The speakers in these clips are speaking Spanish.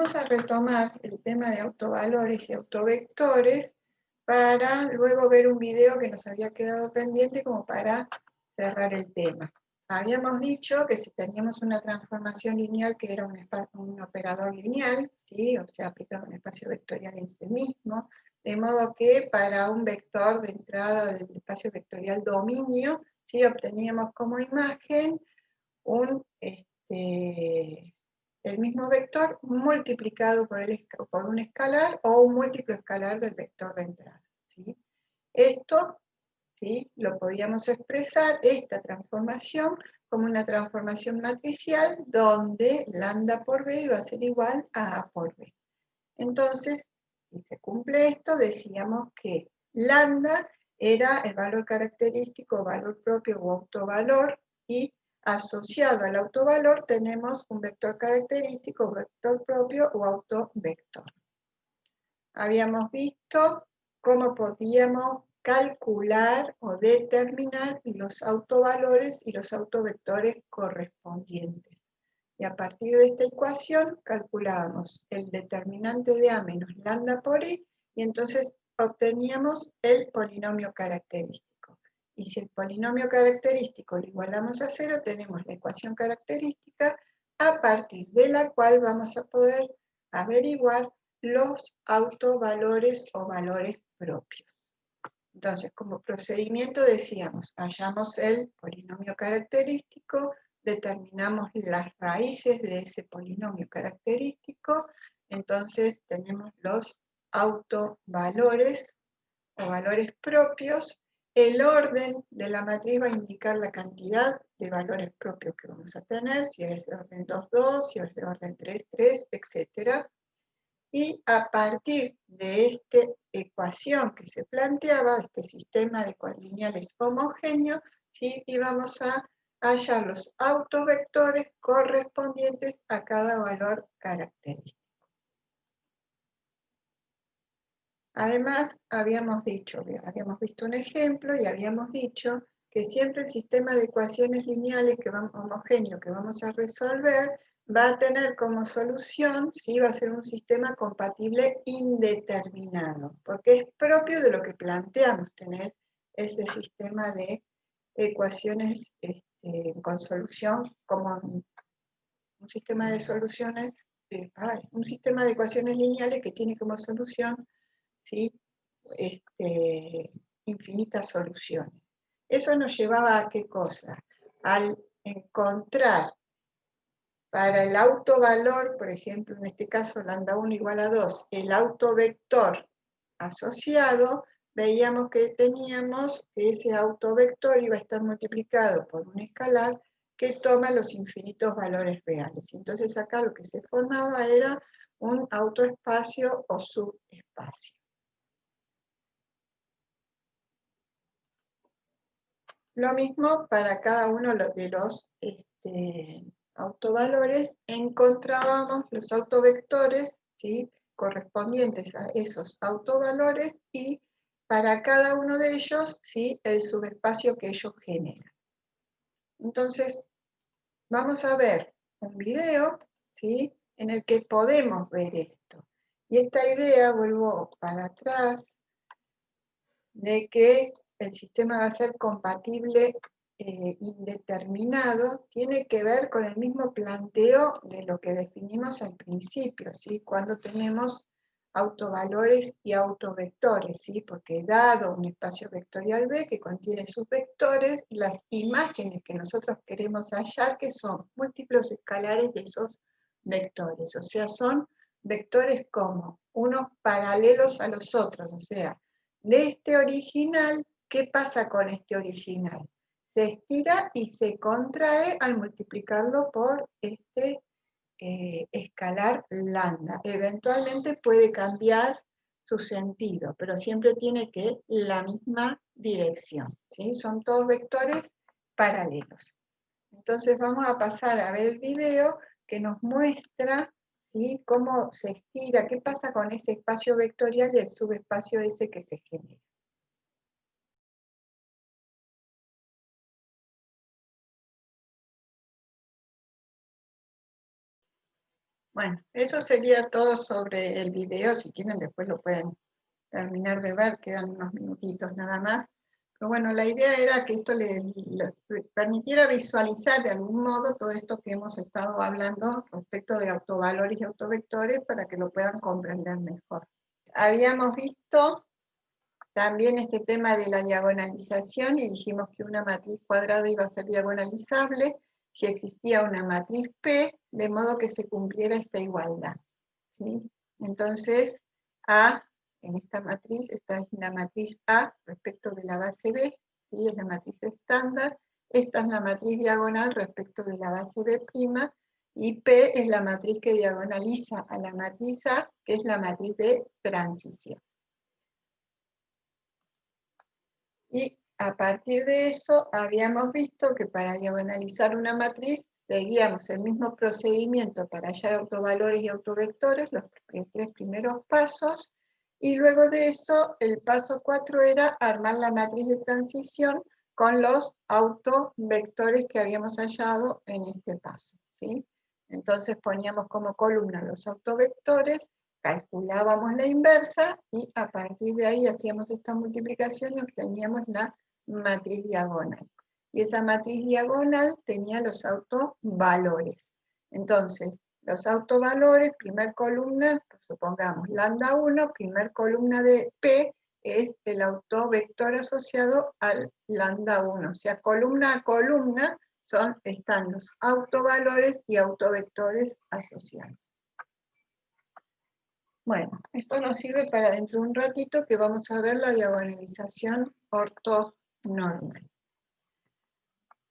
vamos a retomar el tema de autovalores y autovectores para luego ver un video que nos había quedado pendiente como para cerrar el tema. Habíamos dicho que si teníamos una transformación lineal que era un operador lineal, ¿sí? O sea, aplicaba un espacio vectorial en sí mismo, de modo que para un vector de entrada del espacio vectorial dominio, ¿sí? Obteníamos como imagen el mismo vector multiplicado por un escalar o un múltiplo escalar del vector de entrada, ¿sí? Esto, ¿sí?, lo podíamos expresar, esta transformación, como una transformación matricial donde lambda por b va a ser igual a por b. Entonces, si se cumple esto, decíamos que lambda era el valor característico, valor propio o autovalor, y asociado al autovalor tenemos un vector característico, vector propio o autovector. Habíamos visto cómo podíamos calcular o determinar los autovalores y los autovectores correspondientes. Y a partir de esta ecuación calculábamos el determinante de A menos lambda por I, y entonces obteníamos el polinomio característico. Y si el polinomio característico lo igualamos a 0, tenemos la ecuación característica a partir de la cual vamos a poder averiguar los autovalores o valores propios. Entonces, como procedimiento decíamos, hallamos el polinomio característico, determinamos las raíces de ese polinomio característico, entonces tenemos los autovalores o valores propios. El orden de la matriz va a indicar la cantidad de valores propios que vamos a tener, si es de orden 2, 2, si es de orden 3, 3, etc. Y a partir de esta ecuación que se planteaba, este sistema de lineales homogéneo, ¿sí?, íbamos a hallar los autovectores correspondientes a cada valor característico. Además, habíamos visto un ejemplo y habíamos dicho que siempre el sistema de ecuaciones lineales homogéneo que vamos a resolver va a tener como solución, ¿sí?, va a ser un sistema compatible indeterminado, porque es propio de lo que planteamos tener ese sistema de ecuaciones con solución, como un sistema de soluciones, un sistema de ecuaciones lineales que tiene como solución, ¿sí?, infinitas soluciones. Eso nos llevaba a ¿qué cosa? Al encontrar para el autovalor, por ejemplo, en este caso lambda 1 igual a 2, el autovector asociado, veíamos que teníamos que ese autovector iba a estar multiplicado por un escalar que toma los infinitos valores reales. Entonces acá lo que se formaba era un autoespacio o subespacio. Lo mismo para cada uno de los autovalores, encontrábamos los autovectores, ¿sí?, correspondientes a esos autovalores, y para cada uno de ellos, ¿sí?, el subespacio que ellos generan. Entonces, vamos a ver un video, ¿sí?, en el que podemos ver esto. Y esta idea, vuelvo para atrás, de que el sistema va a ser compatible indeterminado, tiene que ver con el mismo planteo de lo que definimos al principio, ¿sí?, cuando tenemos autovalores y autovectores, ¿sí?, porque dado un espacio vectorial B que contiene sus vectores, las imágenes que nosotros queremos hallar, que son múltiplos escalares de esos vectores, o sea, son vectores como unos paralelos a los otros, o sea, de este original, ¿qué pasa con este original? Se estira y se contrae al multiplicarlo por este escalar lambda. Eventualmente puede cambiar su sentido, pero siempre tiene que ir la misma dirección, ¿sí? Son todos vectores paralelos. Entonces vamos a pasar a ver el video que nos muestra, ¿sí?, cómo se estira, qué pasa con ese espacio vectorial y el subespacio ese que se genera. Bueno, eso sería todo sobre el video. Si quieren, después lo pueden terminar de ver, quedan unos minutitos nada más. Pero bueno, la idea era que esto les permitiera visualizar de algún modo todo esto que hemos estado hablando respecto de autovalores y autovectores para que lo puedan comprender mejor. Habíamos visto también este tema de la diagonalización y dijimos que una matriz cuadrada iba a ser diagonalizable si existía una matriz P, de modo que se cumpliera esta igualdad, ¿sí? Entonces, A, en esta matriz, esta es la matriz A respecto de la base B, ¿sí? Es la matriz estándar. Esta es la matriz diagonal respecto de la base B', y P es la matriz que diagonaliza a la matriz A, que es la matriz de transición. Y a partir de eso habíamos visto que para diagonalizar una matriz seguíamos el mismo procedimiento para hallar autovalores y autovectores, los tres primeros pasos, y luego de eso el paso 4 era armar la matriz de transición con los autovectores que habíamos hallado en este paso, ¿sí? Entonces poníamos como columna los autovectores, calculábamos la inversa y a partir de ahí hacíamos esta multiplicación y obteníamos la matriz diagonal. Y esa matriz diagonal tenía los autovalores. Entonces, los autovalores, primer columna, supongamos lambda 1, primer columna de P es el autovector asociado al lambda 1. O sea, columna a columna están los autovalores y autovectores asociados. Bueno, esto nos sirve para dentro de un ratito que vamos a ver la diagonalización ortonormal.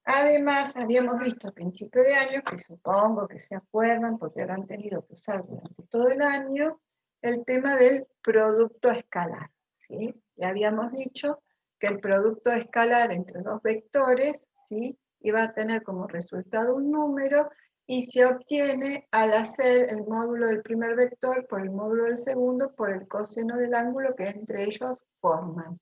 Además, habíamos visto a principio de año, que supongo que se acuerdan porque habrán tenido que usar durante todo el año, el tema del producto escalar, ¿sí? Ya habíamos dicho que el producto escalar entre dos vectores, ¿sí?, iba a tener como resultado un número y se obtiene al hacer el módulo del primer vector por el módulo del segundo por el coseno del ángulo que entre ellos forman,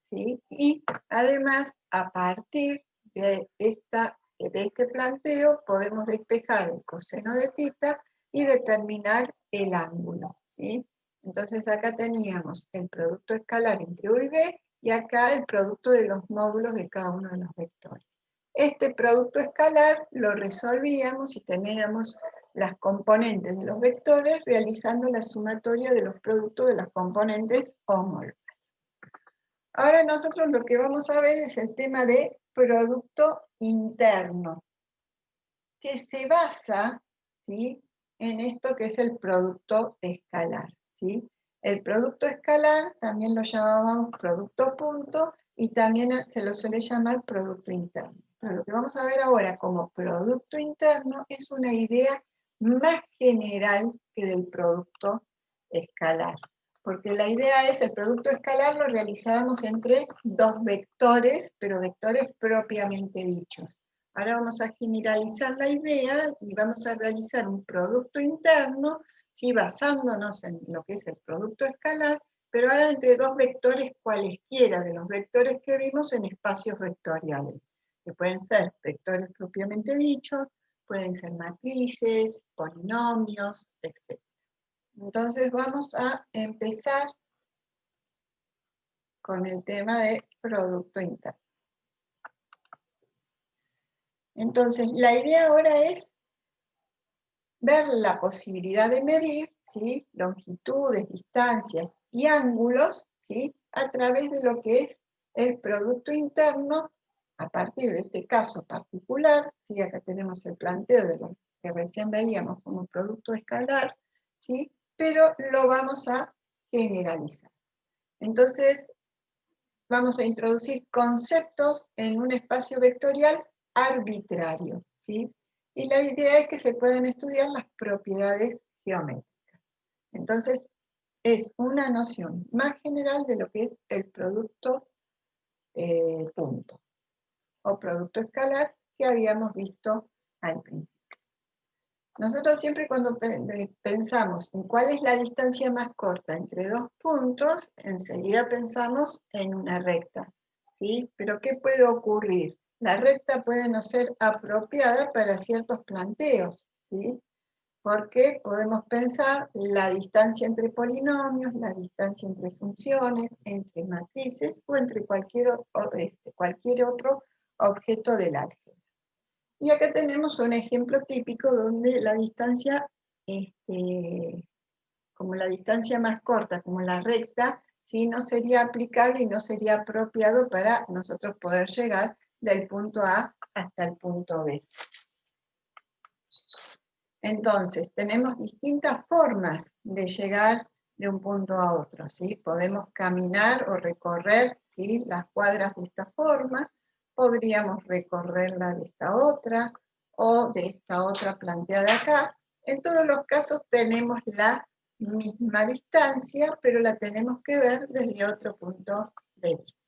¿sí? Y además, a partir de este planteo, podemos despejar el coseno de θ y determinar el ángulo, ¿sí? Entonces acá teníamos el producto escalar entre U y B, y acá el producto de los módulos de cada uno de los vectores. Este producto escalar lo resolvíamos y teníamos las componentes de los vectores realizando la sumatoria de los productos de las componentes homólogas. Ahora nosotros lo que vamos a ver es el tema de producto interno, que se basa, ¿sí?, en esto que es el producto escalar, ¿sí? El producto escalar también lo llamábamos producto punto y también se lo suele llamar producto interno. Pero lo que vamos a ver ahora como producto interno es una idea más general que del producto escalar. Porque la idea es, el producto escalar lo realizábamos entre dos vectores, pero vectores propiamente dichos. Ahora vamos a generalizar la idea y vamos a realizar un producto interno, ¿sí?, basándonos en lo que es el producto escalar, pero ahora entre dos vectores cualesquiera de los vectores que vimos en espacios vectoriales, que pueden ser vectores propiamente dichos, pueden ser matrices, polinomios, etc. Entonces vamos a empezar con el tema de producto interno. Entonces, la idea ahora es ver la posibilidad de medir, ¿sí?, longitudes, distancias y ángulos, ¿sí?, a través de lo que es el producto interno, a partir de este caso particular, ¿sí? Acá tenemos el planteo de lo que recién veíamos como producto escalar, ¿sí?, pero lo vamos a generalizar. Entonces, vamos a introducir conceptos en un espacio vectorial arbitrario, ¿sí? Y la idea es que se puedan estudiar las propiedades geométricas. Entonces, es una noción más general de lo que es el producto punto o producto escalar que habíamos visto al principio. Nosotros siempre cuando pensamos en cuál es la distancia más corta entre dos puntos, enseguida pensamos en una recta, ¿sí? Pero ¿qué puede ocurrir? La recta puede no ser apropiada para ciertos planteos, ¿sí? porque podemos pensar la distancia entre polinomios, la distancia entre funciones, entre matrices o entre cualquier otro objeto del álgebra. Y acá tenemos un ejemplo típico donde la distancia, como la distancia más corta, como la recta, ¿sí? No sería aplicable y no sería apropiado para nosotros poder llegar del punto A hasta el punto B. Entonces, tenemos distintas formas de llegar de un punto a otro, ¿sí? Podemos caminar o recorrer, ¿sí?, las cuadras de esta forma, podríamos recorrerla de esta otra, o de esta otra planteada acá. En todos los casos tenemos la misma distancia, pero la tenemos que ver desde otro punto de vista.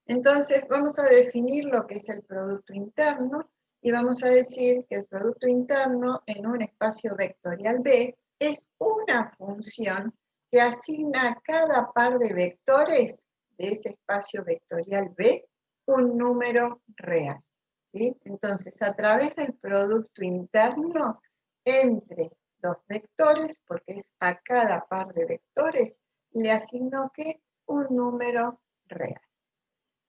Entonces, vamos a definir lo que es el producto interno, y vamos a decir que el producto interno en un espacio vectorial B es una función que asigna a cada par de vectores de ese espacio vectorial B un número real, ¿sí? Entonces, a través del producto interno entre los vectores, porque es a cada par de vectores, le asigno ¿qué? Un número real.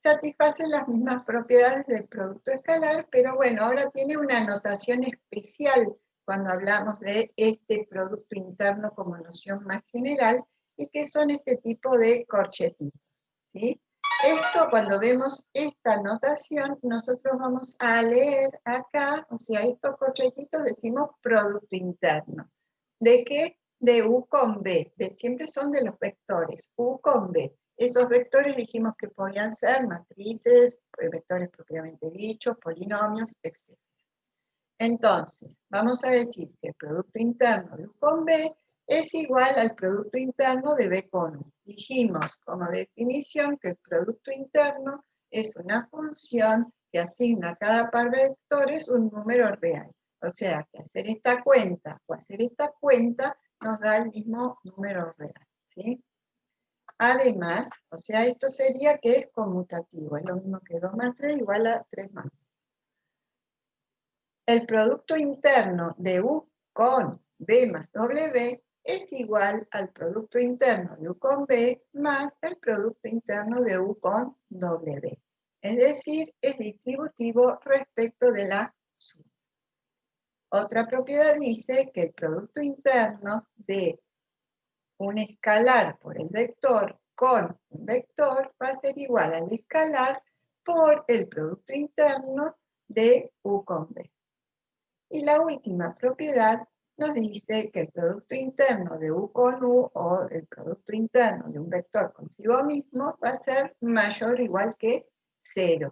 Satisface las mismas propiedades del producto escalar, pero bueno, ahora tiene una notación especial cuando hablamos de este producto interno como noción más general, y que son este tipo de corchetitos, ¿sí? Esto, cuando vemos esta notación, nosotros vamos a leer acá, o sea, estos corchetitos decimos producto interno. ¿De qué? De U con B, siempre son de los vectores, U con B. Esos vectores dijimos que podían ser matrices, vectores propiamente dichos, polinomios, etc. Entonces, vamos a decir que el producto interno de U con B es igual al producto interno de B con U. Dijimos como definición que el producto interno es una función que asigna a cada par de vectores un número real. O sea, que hacer esta cuenta o hacer esta cuenta nos da el mismo número real, ¿sí? Además, o sea, esto sería que es conmutativo, es lo mismo que 2 más 3 igual a 3 más 2. El producto interno de U con B más W es igual al producto interno de U con B más el producto interno de U con W. Es decir, es distributivo respecto de la suma. Otra propiedad dice que el producto interno de un escalar por el vector con un vector va a ser igual al escalar por el producto interno de U con B. Y la última propiedad nos dice que el producto interno de U con U, o el producto interno de un vector consigo mismo, va a ser mayor o igual que 0.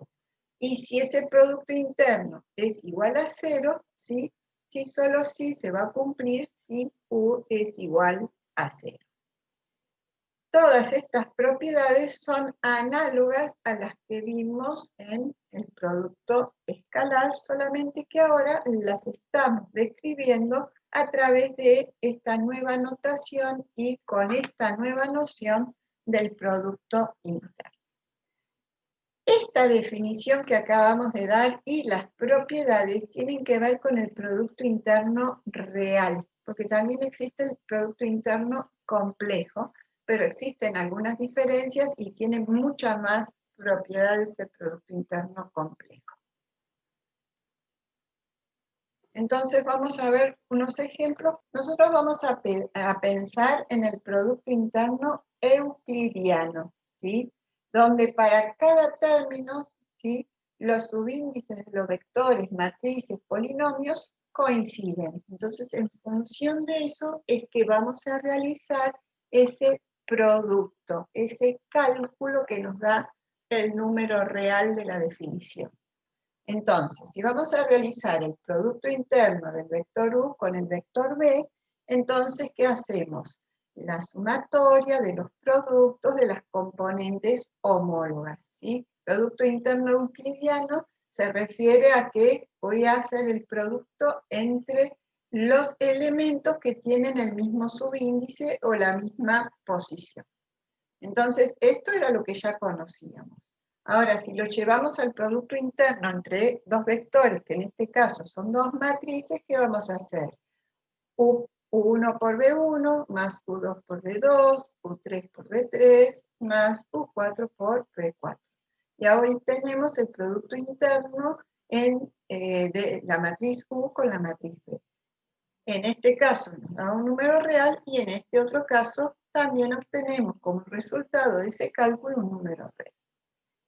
Y si ese producto interno es igual a 0, ¿sí? Si solo si se va a cumplir si U es igual a 0. Todas estas propiedades son análogas a las que vimos en el producto escalar, solamente que ahora las estamos describiendo a través de esta nueva notación y con esta nueva noción del producto interno. Esta definición que acabamos de dar y las propiedades tienen que ver con el producto interno real, porque también existe el producto interno complejo, pero existen algunas diferencias y tiene muchas más propiedades del producto interno complejo. Entonces vamos a ver unos ejemplos. Nosotros vamos a pensar en el producto interno euclidiano, ¿sí? Donde para cada término, ¿sí?, los subíndices de los vectores, matrices, polinomios coinciden. Entonces, en función de eso es que vamos a realizar ese producto, ese cálculo que nos da el número real de la definición. Entonces, si vamos a realizar el producto interno del vector U con el vector B, entonces, ¿qué hacemos? La sumatoria de los productos de las componentes homólogas, ¿sí? Producto interno euclidiano se refiere a que voy a hacer el producto entre los elementos que tienen el mismo subíndice o la misma posición. Entonces, esto era lo que ya conocíamos. Ahora, si lo llevamos al producto interno entre dos vectores, que en este caso son dos matrices, ¿qué vamos a hacer? U1 por B1 más U2 por B2, U3 por B3 más U4 por B4. Y ahora tenemos el producto interno de la matriz U con la matriz B. En este caso nos da un número real y en este otro caso también obtenemos como resultado de ese cálculo un número real.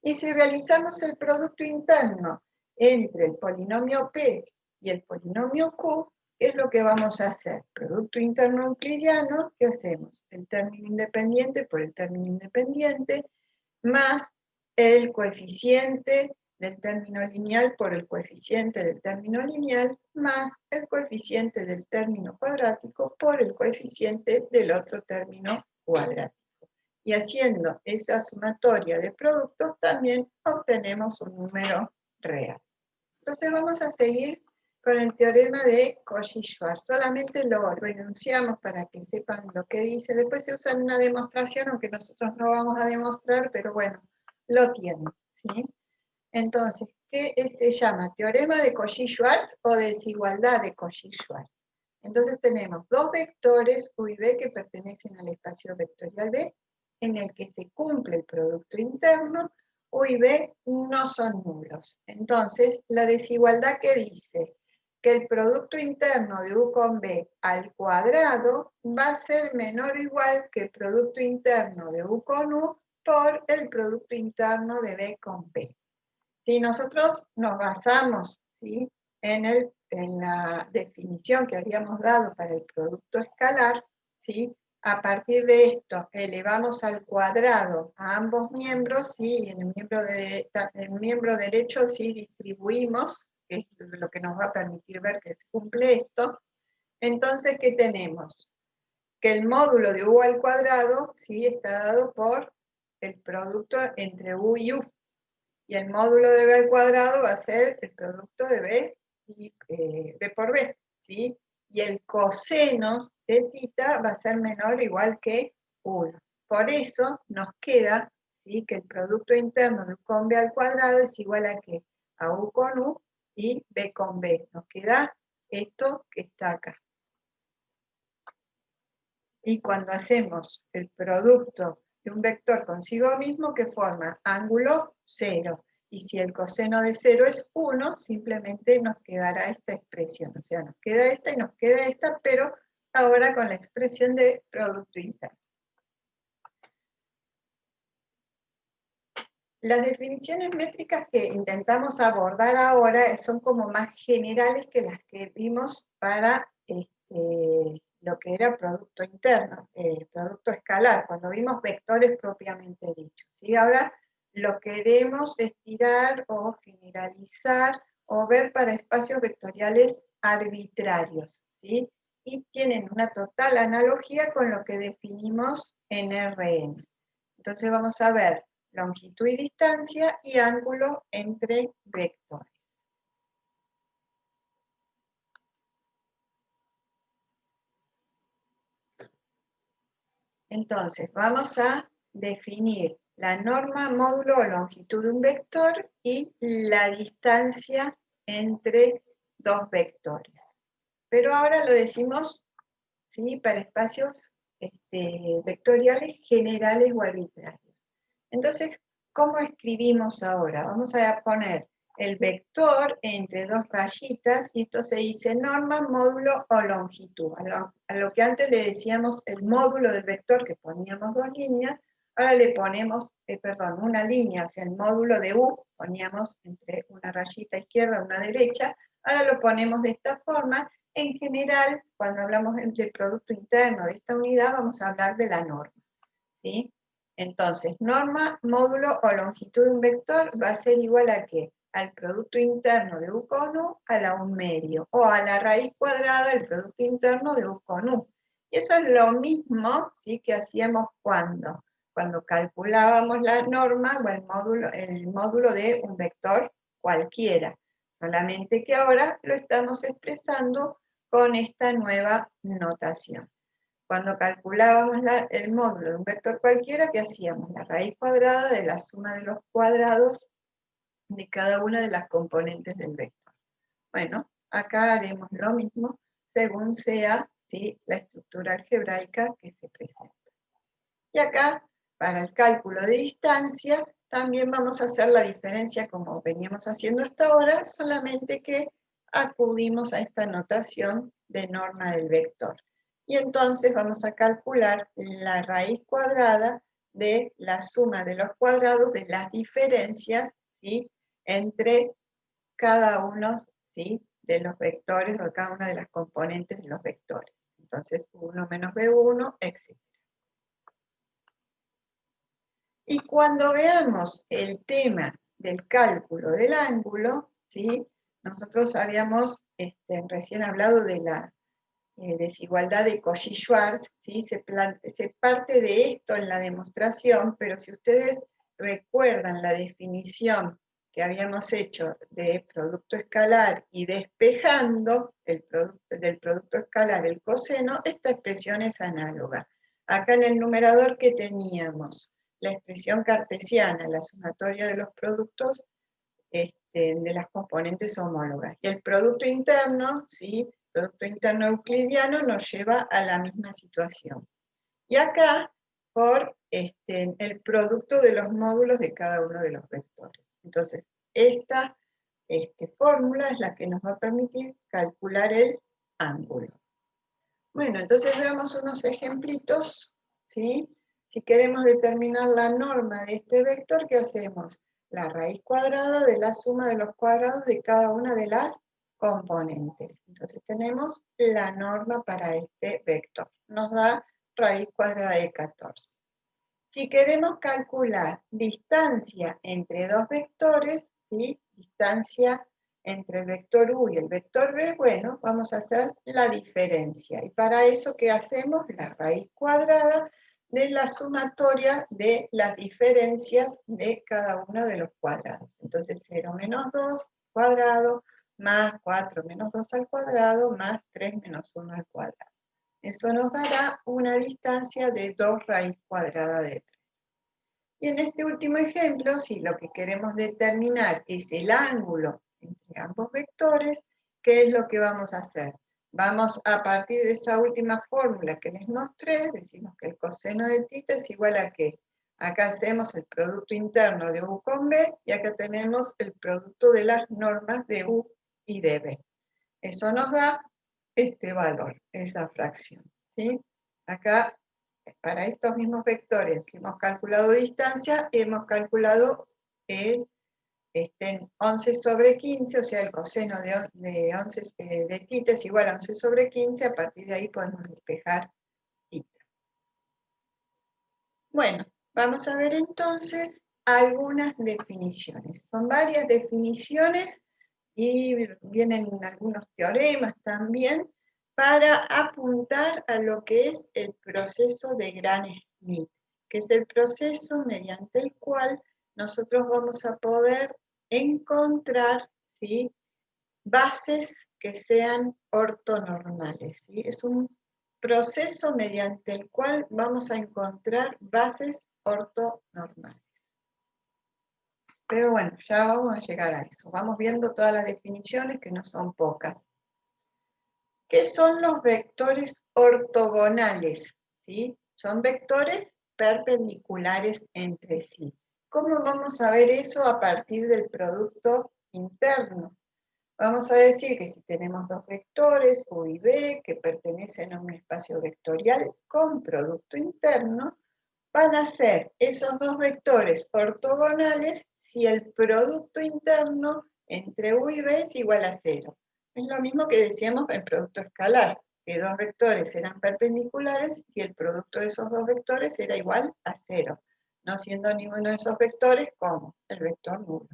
Y si realizamos el producto interno entre el polinomio P y el polinomio Q, ¿qué es lo que vamos a hacer? Producto interno euclidiano, ¿qué hacemos? El término independiente por el término independiente, más el coeficiente del término lineal por el coeficiente del término lineal, más el coeficiente del término cuadrático por el coeficiente del otro término cuadrático. Y haciendo esa sumatoria de productos también obtenemos un número real. Entonces vamos a seguir con el teorema de Cauchy-Schwarz. Solamente lo enunciamos para que sepan lo que dice. Después se usa en una demostración, aunque nosotros no vamos a demostrar, pero bueno, lo tienen, ¿sí? Entonces, ¿qué se llama? ¿Teorema de Cauchy-Schwarz o desigualdad de Cauchy-Schwarz? Entonces tenemos dos vectores U y B que pertenecen al espacio vectorial B, en el que se cumple el producto interno, U y B no son nulos. Entonces, la desigualdad que dice que el producto interno de U con B al cuadrado va a ser menor o igual que el producto interno de U con U por el producto interno de B con B. Si nosotros nos basamos, ¿sí?, en la definición que habíamos dado para el producto escalar, ¿sí?, a partir de esto elevamos al cuadrado a ambos miembros, y en el miembro derecho sí distribuimos, que es lo que nos va a permitir ver que se cumple esto. Entonces, ¿qué tenemos? Que el módulo de U al cuadrado, ¿sí?, está dado por el producto entre U y U. Y el módulo de B al cuadrado va a ser el producto de B y B por B, ¿sí? Y el coseno de θ va a ser menor o igual que 1. Por eso nos queda, ¿sí?, que el producto interno de U con B al cuadrado es igual a ¿qué? A U con U y B con B. Nos queda esto que está acá. Y cuando hacemos el producto de un vector consigo mismo, que forma ángulo 0. Y si el coseno de 0 es 1, simplemente nos quedará esta expresión. O sea, nos queda esta y nos queda esta, pero ahora con la expresión de producto interno. Las definiciones métricas que intentamos abordar ahora son como más generales que las que vimos para lo que era producto interno, producto escalar, cuando vimos vectores propiamente dichos. ¿Sí? Ahora lo queremos estirar o generalizar o ver para espacios vectoriales arbitrarios, ¿sí? Y tienen una total analogía con lo que definimos en Rn. Entonces vamos a ver longitud y distancia y ángulo entre vectores. Entonces, vamos a definir la norma, módulo o longitud de un vector y la distancia entre dos vectores. Pero ahora lo decimos, ¿sí?, para espacios vectoriales generales o arbitrarios. Entonces, ¿cómo escribimos ahora? Vamos a poner el vector entre dos rayitas, y esto se dice norma, módulo o longitud. A lo que antes le decíamos el módulo del vector, que poníamos dos líneas, ahora le ponemos, una línea, o sea, el módulo de U, poníamos entre una rayita izquierda y una derecha, ahora lo ponemos de esta forma. En general, cuando hablamos del producto interno de esta unidad, vamos a hablar de la norma, ¿sí? Entonces, norma, módulo o longitud de un vector va a ser igual a ¿qué? Al producto interno de U con U a la 1 medio, o a la raíz cuadrada del producto interno de U con U. Y eso es lo mismo, ¿sí?, que hacíamos cuando calculábamos la norma o el módulo de un vector cualquiera. Solamente que ahora lo estamos expresando con esta nueva notación. Cuando calculábamos el módulo de un vector cualquiera, ¿qué hacíamos? La raíz cuadrada de la suma de los cuadrados de cada una de las componentes del vector. Bueno, acá haremos lo mismo según sea, ¿sí?, la estructura algebraica que se presenta. Y acá, para el cálculo de distancia, también vamos a hacer la diferencia como veníamos haciendo hasta ahora, solamente que acudimos a esta notación de norma del vector. Y entonces vamos a calcular la raíz cuadrada de la suma de los cuadrados de las diferencias, ¿sí?, entre cada uno, ¿sí?, de los vectores o cada una de las componentes de los vectores. Entonces, 1 menos B1, etc. Y cuando veamos el tema del cálculo del ángulo, ¿sí?, nosotros habíamos recién hablado de la desigualdad de Cauchy-Schwarz, ¿sí?, se parte de esto en la demostración, pero si ustedes recuerdan la definición que habíamos hecho de producto escalar y despejando del producto escalar el coseno, esta expresión es análoga. Acá en el numerador, ¿qué teníamos? La expresión cartesiana, la sumatoria de los productos de las componentes homólogas. Y el producto interno, ¿sí?, producto interno euclidiano, nos lleva a la misma situación. Y acá, por el producto de los módulos de cada uno de los vectores. Entonces, esta fórmula es la que nos va a permitir calcular el ángulo. Bueno, entonces veamos unos ejemplitos, ¿sí? Si queremos determinar la norma de este vector, ¿qué hacemos? La raíz cuadrada de la suma de los cuadrados de cada una de las componentes. Entonces tenemos la norma para este vector. Nos da raíz cuadrada de 14. Si queremos calcular distancia entre dos vectores, ¿sí?, distancia entre el vector U y el vector B, bueno, vamos a hacer la diferencia. Y para eso, ¿qué hacemos? La raíz cuadrada de la sumatoria de las diferencias de cada uno de los cuadrados. Entonces, 0 menos 2 cuadrado, más 4 menos 2 al cuadrado, más 3 menos 1 al cuadrado. Eso nos dará una distancia de 2 raíz cuadrada de 3. Y en este último ejemplo, si lo que queremos determinar es el ángulo entre ambos vectores, ¿qué es lo que vamos a hacer? Vamos a partir de esa última fórmula que les mostré, decimos que el coseno de θ es igual a ¿qué? Acá hacemos el producto interno de U con B y acá tenemos el producto de las normas de U y de B. Eso nos da este valor, esa fracción, ¿sí? Acá, para estos mismos vectores que hemos calculado distancia, hemos calculado el 11 sobre 15, o sea, el coseno de 11 de θ es igual a 11 sobre 15, a partir de ahí podemos despejar θ. Bueno, vamos a ver entonces algunas definiciones. Son varias definiciones y vienen algunos teoremas también para apuntar a lo que es el proceso de Gram-Schmidt, que es el proceso mediante el cual nosotros vamos a poder encontrar, ¿sí?, bases que sean ortonormales, ¿sí? Es un proceso mediante el cual vamos a encontrar bases ortonormales. Pero bueno, ya vamos a llegar a eso. Vamos viendo todas las definiciones, que no son pocas. ¿Qué son los vectores ortogonales? ¿Sí? Son vectores perpendiculares entre sí. ¿Cómo vamos a ver eso a partir del producto interno? Vamos a decir que si tenemos dos vectores, U y B, que pertenecen a un espacio vectorial con producto interno, van a ser esos dos vectores ortogonales si el producto interno entre U y B es igual a 0. Es lo mismo que decíamos en producto escalar, que dos vectores eran perpendiculares si el producto de esos dos vectores era igual a 0, no siendo ninguno de esos vectores como el vector nulo.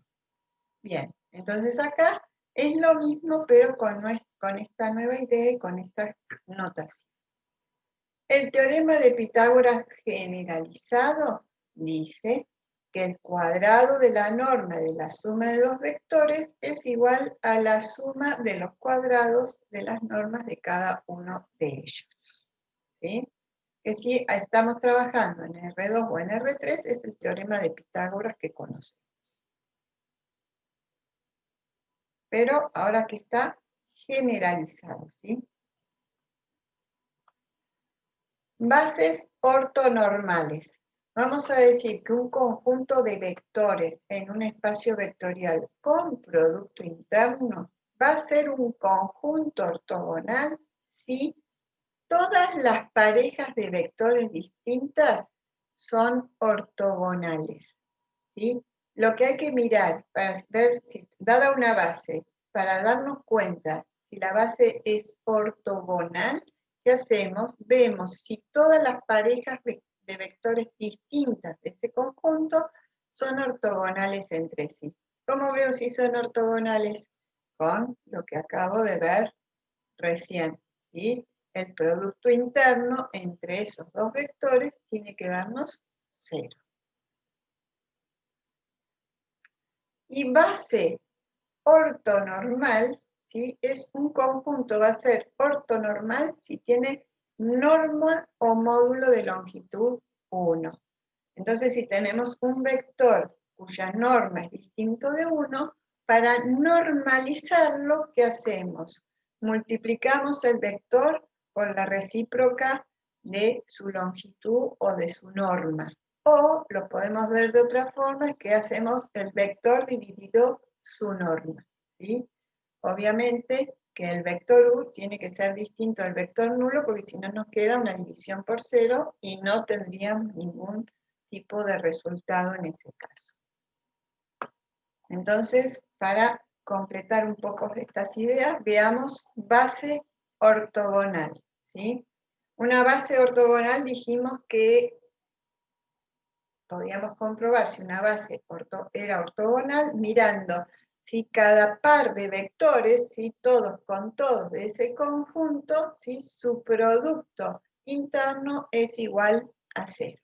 Bien, entonces acá es lo mismo, pero con esta nueva idea y con esta notación. El teorema de Pitágoras generalizado dice que el cuadrado de la norma de la suma de dos vectores es igual a la suma de los cuadrados de las normas de cada uno de ellos. ¿Sí? que si estamos trabajando en R2 o en R3, es el teorema de Pitágoras que conocemos. Pero ahora que está generalizado, ¿sí? Bases ortonormales. Vamos a decir que un conjunto de vectores en un espacio vectorial con producto interno va a ser un conjunto ortogonal si todas las parejas de vectores distintas son ortogonales, ¿sí? Lo que hay que mirar para ver si, dada una base, para darnos cuenta si la base es ortogonal, ¿qué hacemos? Vemos si todas las parejas de vectores distintas de ese conjunto son ortogonales entre sí. ¿Cómo veo si son ortogonales? Con lo que acabo de ver recién, ¿sí? El producto interno entre esos dos vectores tiene que darnos 0. Y base ortonormal, ¿sí? Es un conjunto, va a ser ortonormal si tiene norma o módulo de longitud 1. Entonces, si tenemos un vector cuya norma es distinto de 1, para normalizarlo, ¿qué hacemos? Multiplicamos el vector por la recíproca de su longitud o de su norma. O lo podemos ver de otra forma, es que hacemos el vector dividido su norma, ¿sí? Obviamente que el vector u tiene que ser distinto al vector nulo, porque si no nos queda una división por 0 y no tendríamos ningún tipo de resultado en ese caso. Entonces, para completar un poco estas ideas, veamos base ortogonal, ¿sí? Una base ortogonal dijimos que podíamos comprobar si una base era ortogonal mirando si cada par de vectores, si todos con todos de ese conjunto, si su producto interno es igual a 0.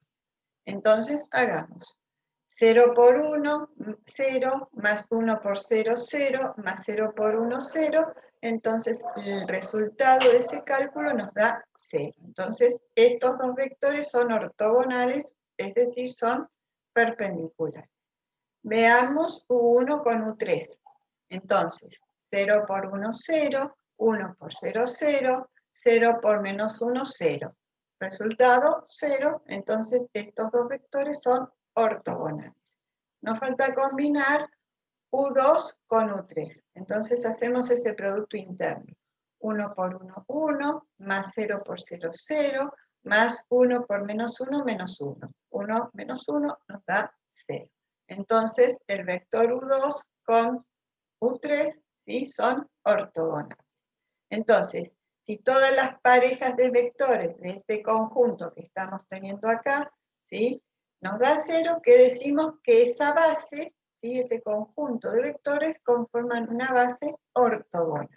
Entonces hagamos 0 por 1, 0, más 1 por 0, 0, más 0 por 1, 0. Entonces el resultado de ese cálculo nos da 0. Entonces estos dos vectores son ortogonales, es decir, son perpendiculares. Veamos U1 con U3. Entonces, 0 por 1, 0, 1 por 0, 0, 0 por menos 1, 0. Resultado, 0. Entonces, estos dos vectores son ortogonales. Nos falta combinar U2 con U3. Entonces, hacemos ese producto interno. 1 por 1, 1, más 0 por 0, 0, más 1 por menos 1, menos 1. 1 menos 1 nos da 0. Entonces, el vector U2 con U3, ¿sí? Son ortogonales. Entonces, si todas las parejas de vectores de este conjunto que estamos teniendo acá, ¿sí? Nos da 0, que decimos que esa base, ¿sí? Ese conjunto de vectores conforman una base ortogonal.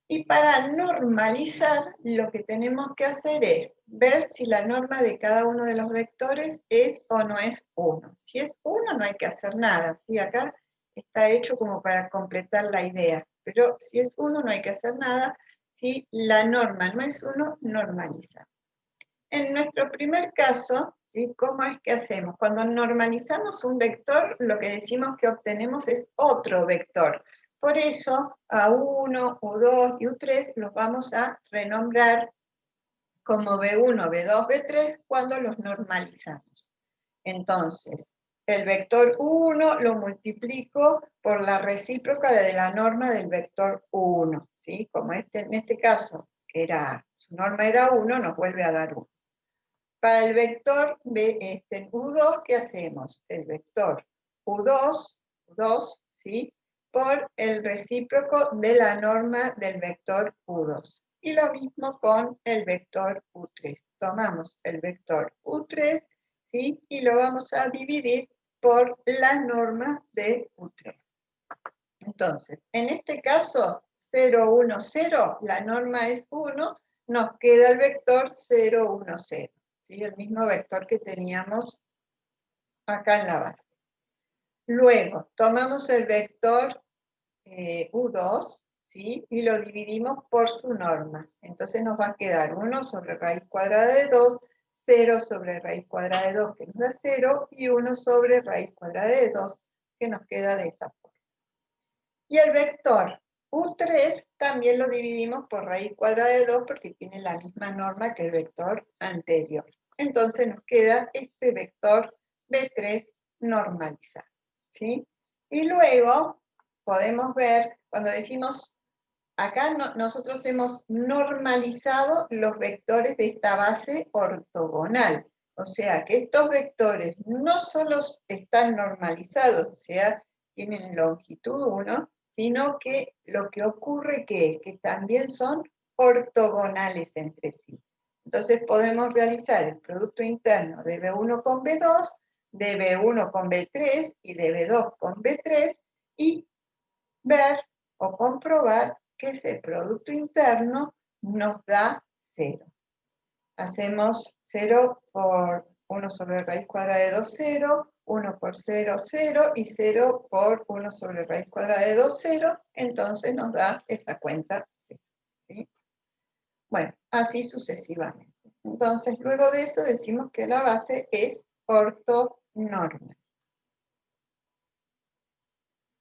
Y para normalizar, lo que tenemos que hacer es ver si la norma de cada uno de los vectores es o no es 1. Si es 1, no hay que hacer nada, ¿sí? Acá está hecho como para completar la idea. Pero si es 1, no hay que hacer nada. Si la norma no es 1, normaliza. En nuestro primer caso, ¿sí? ¿Cómo es que hacemos? Cuando normalizamos un vector, lo que decimos que obtenemos es otro vector. Por eso, a U1, U2 y U3 los vamos a renombrar como B1, B2, B3 cuando los normalizamos. Entonces, el vector U1 lo multiplico por la recíproca de la norma del vector U1, ¿sí? Como en este caso, su norma era 1, nos vuelve a dar 1. Para el vector U2, ¿qué hacemos? El vector U2, ¿sí? Por el recíproco de la norma del vector U2. Y lo mismo con el vector U3. Tomamos el vector U3, ¿sí? Y lo vamos a dividir por la norma de U3. Entonces, en este caso, 0, 1, 0, la norma es 1, nos queda el vector 0, 1, 0. ¿Sí? El mismo vector que teníamos acá en la base. Luego, tomamos el vector U2, ¿sí? Y lo dividimos por su norma. Entonces nos va a quedar 1 sobre raíz cuadrada de 2, 0 sobre raíz cuadrada de 2, que nos da 0, y 1 sobre raíz cuadrada de 2, que nos queda de esa forma. Y el vector U3 también lo dividimos por raíz cuadrada de 2 porque tiene la misma norma que el vector anterior. Entonces nos queda este vector B3 normalizado, ¿sí? Y luego podemos ver, cuando decimos, acá nosotros hemos normalizado los vectores de esta base ortogonal. O sea que estos vectores no solo están normalizados, o sea, tienen longitud 1, sino que lo que ocurre es que también son ortogonales entre sí. Entonces podemos realizar el producto interno de B1 con B2, de B1 con B3 y de B2 con B3 y ver o comprobar que ese producto interno nos da 0. Hacemos 0 por 1 sobre raíz cuadrada de 2, 0, 1 por 0, 0, y 0 por 1 sobre raíz cuadrada de 2, 0, entonces nos da esa cuenta 0, ¿sí? Bueno, así sucesivamente. Entonces, luego de eso decimos que la base es ortonormal.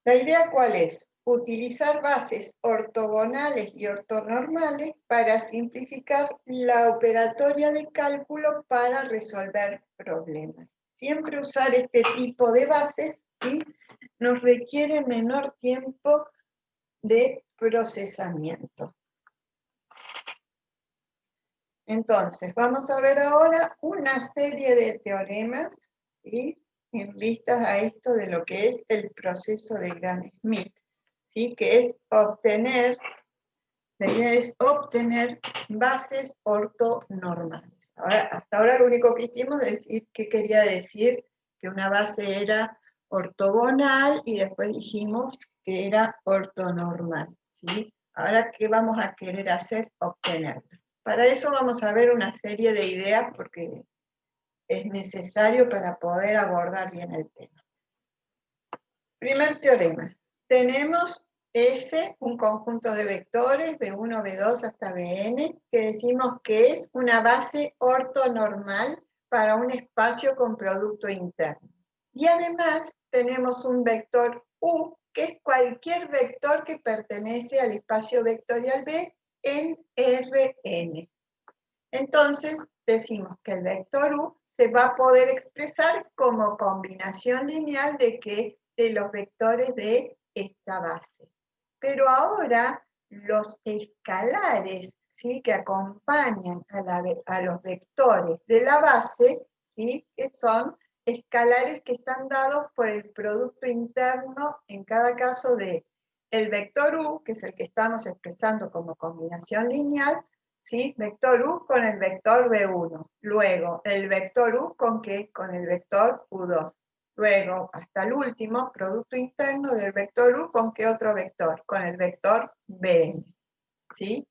La idea, ¿cuál es? Utilizar bases ortogonales y ortonormales para simplificar la operatoria de cálculo para resolver problemas. Siempre usar este tipo de bases, ¿sí?, nos requiere menor tiempo de procesamiento. Entonces, vamos a ver ahora una serie de teoremas, ¿sí?, en vistas a esto de lo que es el proceso de Gram-Schmidt, ¿sí?, que es obtener, la idea es obtener bases ortonormales. Ahora, hasta ahora lo único que hicimos es decir qué quería decir que una base era ortogonal y después dijimos que era ortonormal, ¿sí? Ahora, ¿qué vamos a querer hacer? Obtenerlas. Para eso vamos a ver una serie de ideas porque es necesario para poder abordar bien el tema. Primer teorema. Tenemos S, un conjunto de vectores, B1, B2 hasta Bn, que decimos que es una base ortonormal para un espacio con producto interno. Y además tenemos un vector U, que es cualquier vector que pertenece al espacio vectorial B en Rn. Entonces, decimos que el vector U se va a poder expresar como combinación lineal de los vectores de esta base. Pero ahora, los escalares, ¿sí?, que acompañan a los vectores de la base, ¿sí?, que son escalares que están dados por el producto interno, en cada caso, de el vector U, que es el que estamos expresando como combinación lineal, ¿sí?, vector U con el vector B1. Luego, el vector U ¿con qué? Con el vector U2. Luego, hasta el último, producto interno del vector U ¿con qué otro vector? Con el vector Bn. ¿Sí?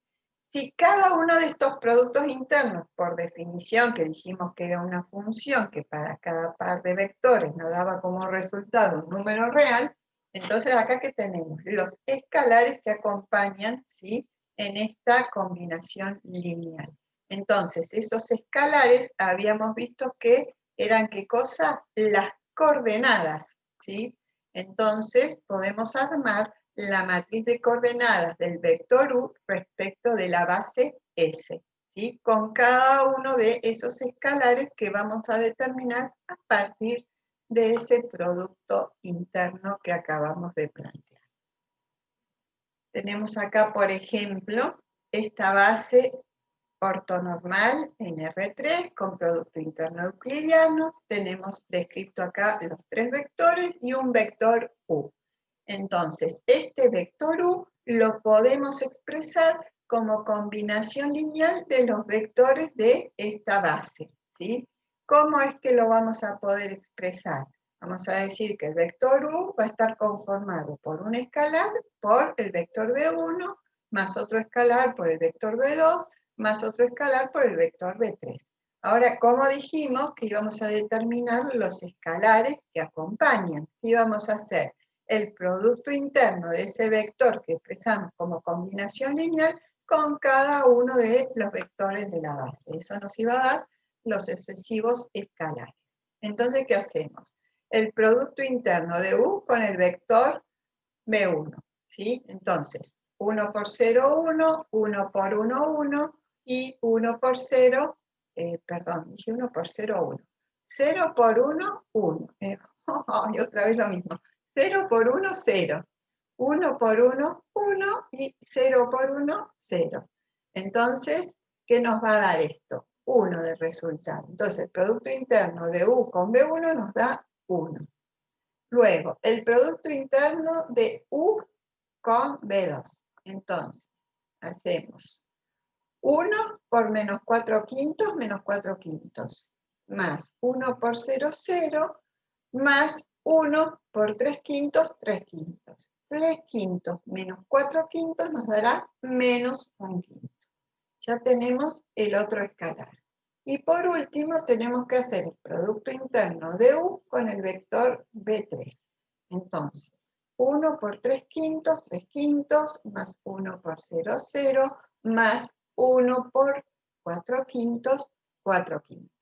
Si cada uno de estos productos internos, por definición, que dijimos que era una función que para cada par de vectores nos daba como resultado un número real, entonces acá que tenemos los escalares que acompañan, ¿sí?, en esta combinación lineal. Entonces, esos escalares habíamos visto que eran, ¿qué cosa? Las coordenadas, ¿sí? Entonces, podemos armar la matriz de coordenadas del vector U respecto de la base S, ¿sí?, con cada uno de esos escalares que vamos a determinar a partir de ese producto interno que acabamos de plantear. Tenemos acá, por ejemplo, esta base ortonormal en R3 con producto interno euclidiano. Tenemos descrito acá los tres vectores y un vector U. Entonces, este vector U lo podemos expresar como combinación lineal de los vectores de esta base, ¿sí? ¿Cómo es que lo vamos a poder expresar? Vamos a decir que el vector U va a estar conformado por un escalar por el vector B1, más otro escalar por el vector B2, más otro escalar por el vector B3. Ahora, ¿cómo dijimos que íbamos a determinar los escalares que acompañan? ¿Qué íbamos a hacer? el producto interno de ese vector que expresamos como combinación lineal con cada uno de los vectores de la base. Eso nos iba a dar los sucesivos escalares. Entonces, ¿qué hacemos? El producto interno de U con el vector B1, ¿sí? Entonces, 1 por 0, 1, 1 por 1, 1, y 1 por 0, perdón, dije 1 por 0, 1. 0 por 1, 1. Y otra vez lo mismo. 0 por 1, 0. 1 por 1, 1, y 0 por 1, 0. Entonces, ¿qué nos va a dar esto? 1 de resultado. Entonces, el producto interno de U con B1 nos da 1. Luego, el producto interno de U con B2. Entonces, hacemos 1 por menos 4 quintos, menos 4 quintos, más 1 por 0, 0, más 1 por 3 quintos, 3 quintos. 3 quintos menos 4 quintos nos dará menos 1 quinto. Ya tenemos el otro escalar. Y por último tenemos que hacer el producto interno de U con el vector B3. Entonces, 1 por 3 quintos, más 1 por 0, 0, más 1 por 4 quintos, 4 quintos.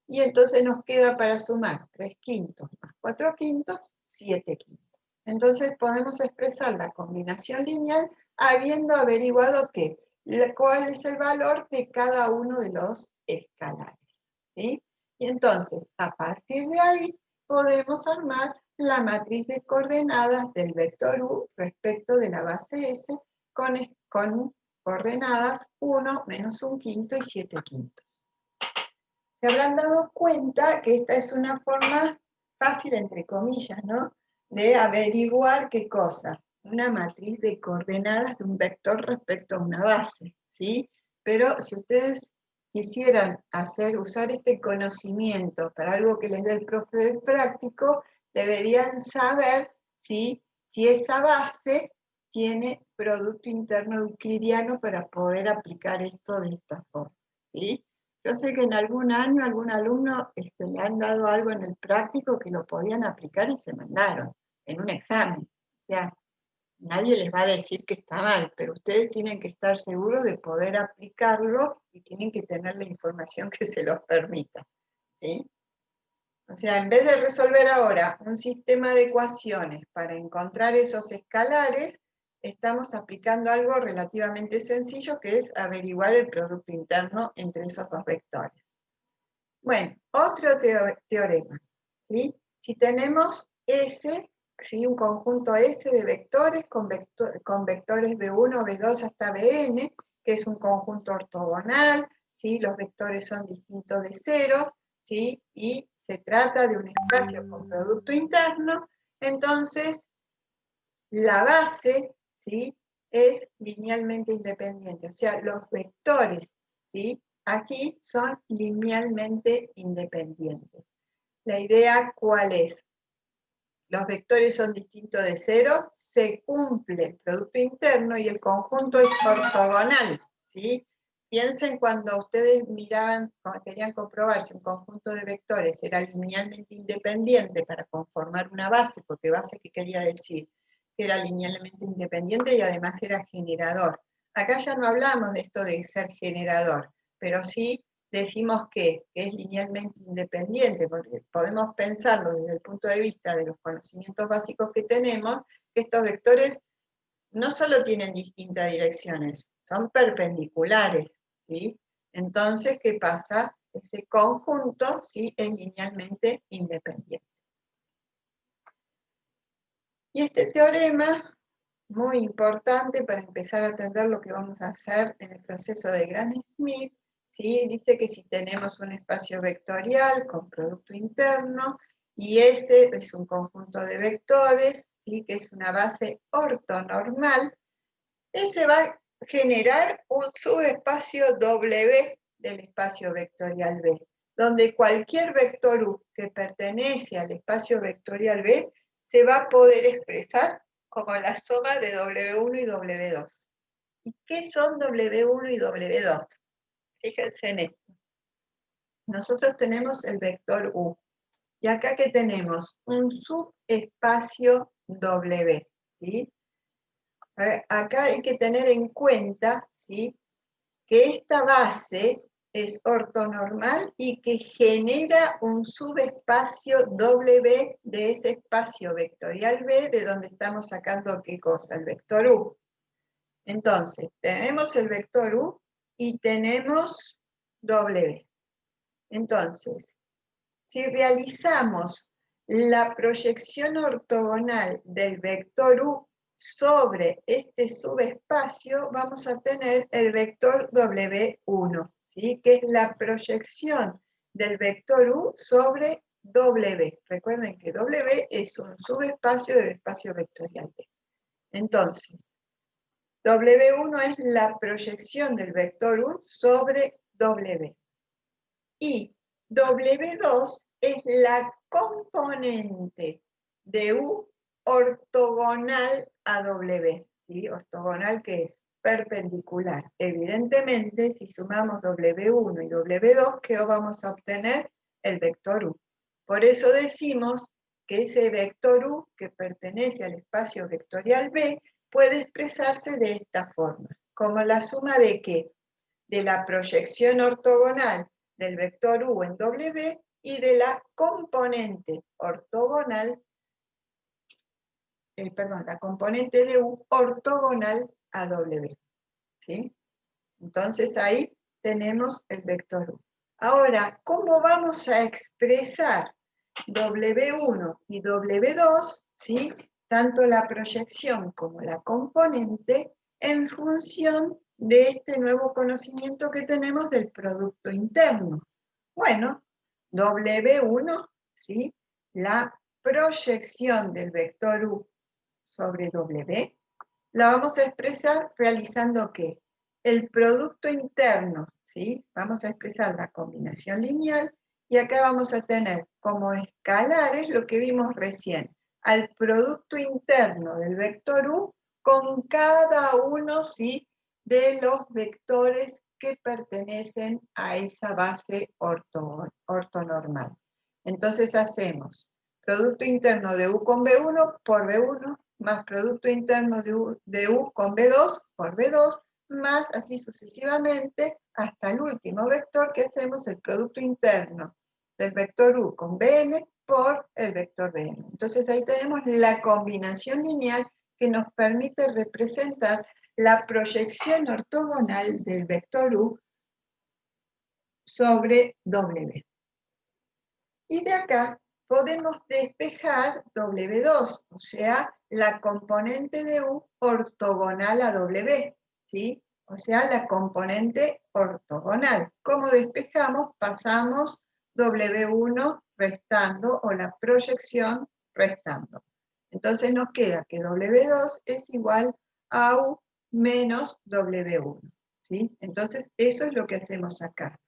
Y entonces nos queda para sumar 3 quintos más 4 quintos, 7 quintos. Entonces podemos expresar la combinación lineal habiendo averiguado cuál es el valor de cada uno de los escalares, ¿sí? Y entonces, a partir de ahí, podemos armar la matriz de coordenadas del vector U respecto de la base S con coordenadas 1, menos 1 quinto y 7 quintos. Se habrán dado cuenta que esta es una forma fácil, entre comillas, ¿no?, de averiguar qué cosa, una matriz de coordenadas de un vector respecto a una base, ¿sí? Pero si ustedes quisieran usar este conocimiento para algo que les dé el profe práctico, deberían saber, ¿sí?, si esa base tiene producto interno euclidiano para poder aplicar esto de esta forma, ¿sí? Yo sé que en algún año algún alumno le han dado algo en el práctico que lo podían aplicar y se mandaron en un examen. O sea, nadie les va a decir que está mal, pero ustedes tienen que estar seguros de poder aplicarlo y tienen que tener la información que se los permita, ¿sí? O sea, en vez de resolver ahora un sistema de ecuaciones para encontrar esos escalares, estamos aplicando algo relativamente sencillo, que es averiguar el producto interno entre esos dos vectores. Bueno, otro teorema, ¿sí? Si tenemos S, ¿sí?, un conjunto S de vectores con vectores B1, B2 hasta Bn, que es un conjunto ortogonal, ¿sí? Los vectores son distintos de cero, ¿sí?, y se trata de un espacio con producto interno. Entonces, la base, ¿sí?, es linealmente independiente, o sea, los vectores, ¿sí?, aquí son linealmente independientes. La idea, ¿cuál es? Los vectores son distintos de cero, se cumple el producto interno y el conjunto es ortogonal, ¿sí? Piensen cuando ustedes miraban, cuando querían comprobar si un conjunto de vectores era linealmente independiente para conformar una base, porque base, ¿qué quería decir? Que era linealmente independiente y además era generador. Acá ya no hablamos de esto de ser generador, pero sí decimos que es linealmente independiente, porque podemos pensarlo desde el punto de vista de los conocimientos básicos que tenemos, que estos vectores no solo tienen distintas direcciones, son perpendiculares, ¿sí? Entonces, ¿qué pasa? Ese conjunto, ¿sí?, es linealmente independiente. Y este teorema, muy importante para empezar a entender lo que vamos a hacer en el proceso de Gram-Schmidt, ¿sí?, dice que si tenemos un espacio vectorial con producto interno, y ese es un conjunto de vectores, ¿sí?, que es una base ortonormal, ese va a generar un subespacio W del espacio vectorial B, donde cualquier vector U que pertenece al espacio vectorial B se va a poder expresar como la suma de W1 y W2. ¿Y qué son W1 y W2? Fíjense en esto. Nosotros tenemos el vector U, Y acá que tenemos un subespacio W, ¿sí? A ver, acá hay que tener en cuenta, ¿sí?, que esta base es ortonormal y que genera un subespacio W de ese espacio vectorial B de donde estamos sacando ¿qué cosa? El vector U. Entonces, tenemos el vector U y tenemos W. Entonces, si realizamos la proyección ortogonal del vector U sobre este subespacio, vamos a tener el vector W1, ¿sí?, que es la proyección del vector U sobre W. Recuerden que W es un subespacio del espacio vectorial B. Entonces, W1 es la proyección del vector U sobre W. Y W2 es la componente de U ortogonal a W, ¿sí? Ortogonal, que es perpendicular. Evidentemente, si sumamos W1 y W2, ¿qué vamos a obtener? El vector U. Por eso decimos que ese vector U, que pertenece al espacio vectorial B, puede expresarse de esta forma, como la suma de ¿qué? De la proyección ortogonal del vector U en W y de la componente ortogonal, la componente de U ortogonal a W, ¿sí? Entonces ahí tenemos el vector U. Ahora, ¿cómo vamos a expresar W1 y W2, ¿sí?, tanto la proyección como la componente, en función de este nuevo conocimiento que tenemos del producto interno? Bueno, W1, ¿sí?, la proyección del vector U sobre W, la vamos a expresar realizando ¿qué? El producto interno, ¿sí? Vamos a expresar la combinación lineal y acá vamos a tener como escalares lo que vimos recién, al producto interno del vector U con cada uno, ¿sí?, de los vectores que pertenecen a esa base ortonormal. Entonces hacemos producto interno de U con B1 por B1, más producto interno de U con B2 por B2, más así sucesivamente, hasta el último vector que hacemos el producto interno del vector U con Bn por el vector Bn. Entonces ahí tenemos la combinación lineal que nos permite representar la proyección ortogonal del vector U sobre W. Y de acá podemos despejar W2, o sea, la componente de U ortogonal a W, ¿sí? O sea, la componente ortogonal. ¿Cómo despejamos? Pasamos W1 restando, o la proyección restando. Entonces nos queda que W2 es igual a U menos W1, ¿sí? Entonces eso es lo que hacemos acá.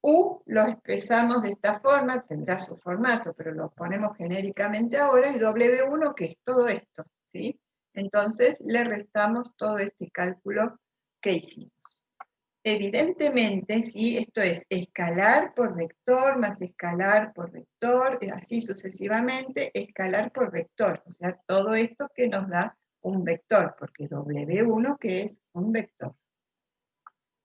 U lo expresamos de esta forma, tendrá su formato, pero lo ponemos genéricamente ahora, y W1, que es todo esto, ¿sí? Entonces le restamos todo este cálculo que hicimos. Evidentemente, ¿sí?, esto es escalar por vector, más escalar por vector, así sucesivamente, escalar por vector. O sea, todo esto que nos da un vector, porque W1 que es un vector.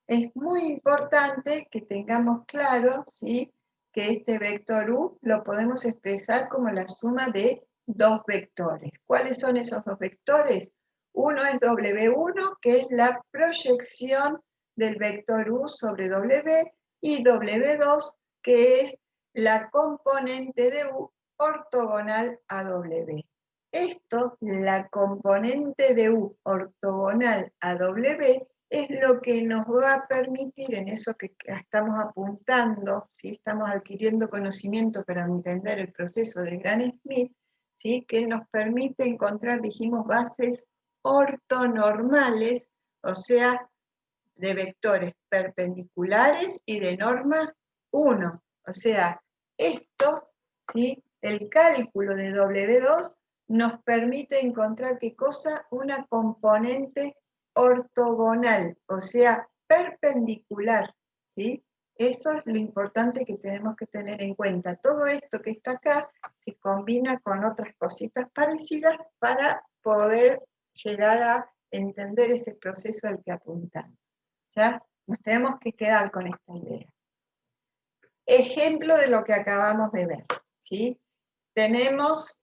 Es muy importante que tengamos claro, ¿sí?, que este vector U lo podemos expresar como la suma de dos vectores. ¿Cuáles son esos dos vectores? Uno es W1, que es la proyección del vector U sobre W, y W2, que es la componente de U ortogonal a W. Esto, la componente de U ortogonal a W, es lo que nos va a permitir, en eso que estamos apuntando, ¿sí?, estamos adquiriendo conocimiento para entender el proceso de Gram-Schmidt, ¿sí?, que nos permite encontrar, dijimos, bases ortonormales, o sea, de vectores perpendiculares y de norma 1. O sea, esto, ¿sí?, el cálculo de W2 nos permite encontrar, ¿qué cosa? Una componente ortogonal, o sea, perpendicular, ¿sí?, Eso es lo importante que tenemos que tener en cuenta. Todo esto que está acá se combina con otras cositas parecidas para poder llegar a entender ese proceso al que apuntamos. ¿Ya? Nos tenemos que quedar con esta idea. Ejemplo de lo que acabamos de ver, ¿sí? Tenemos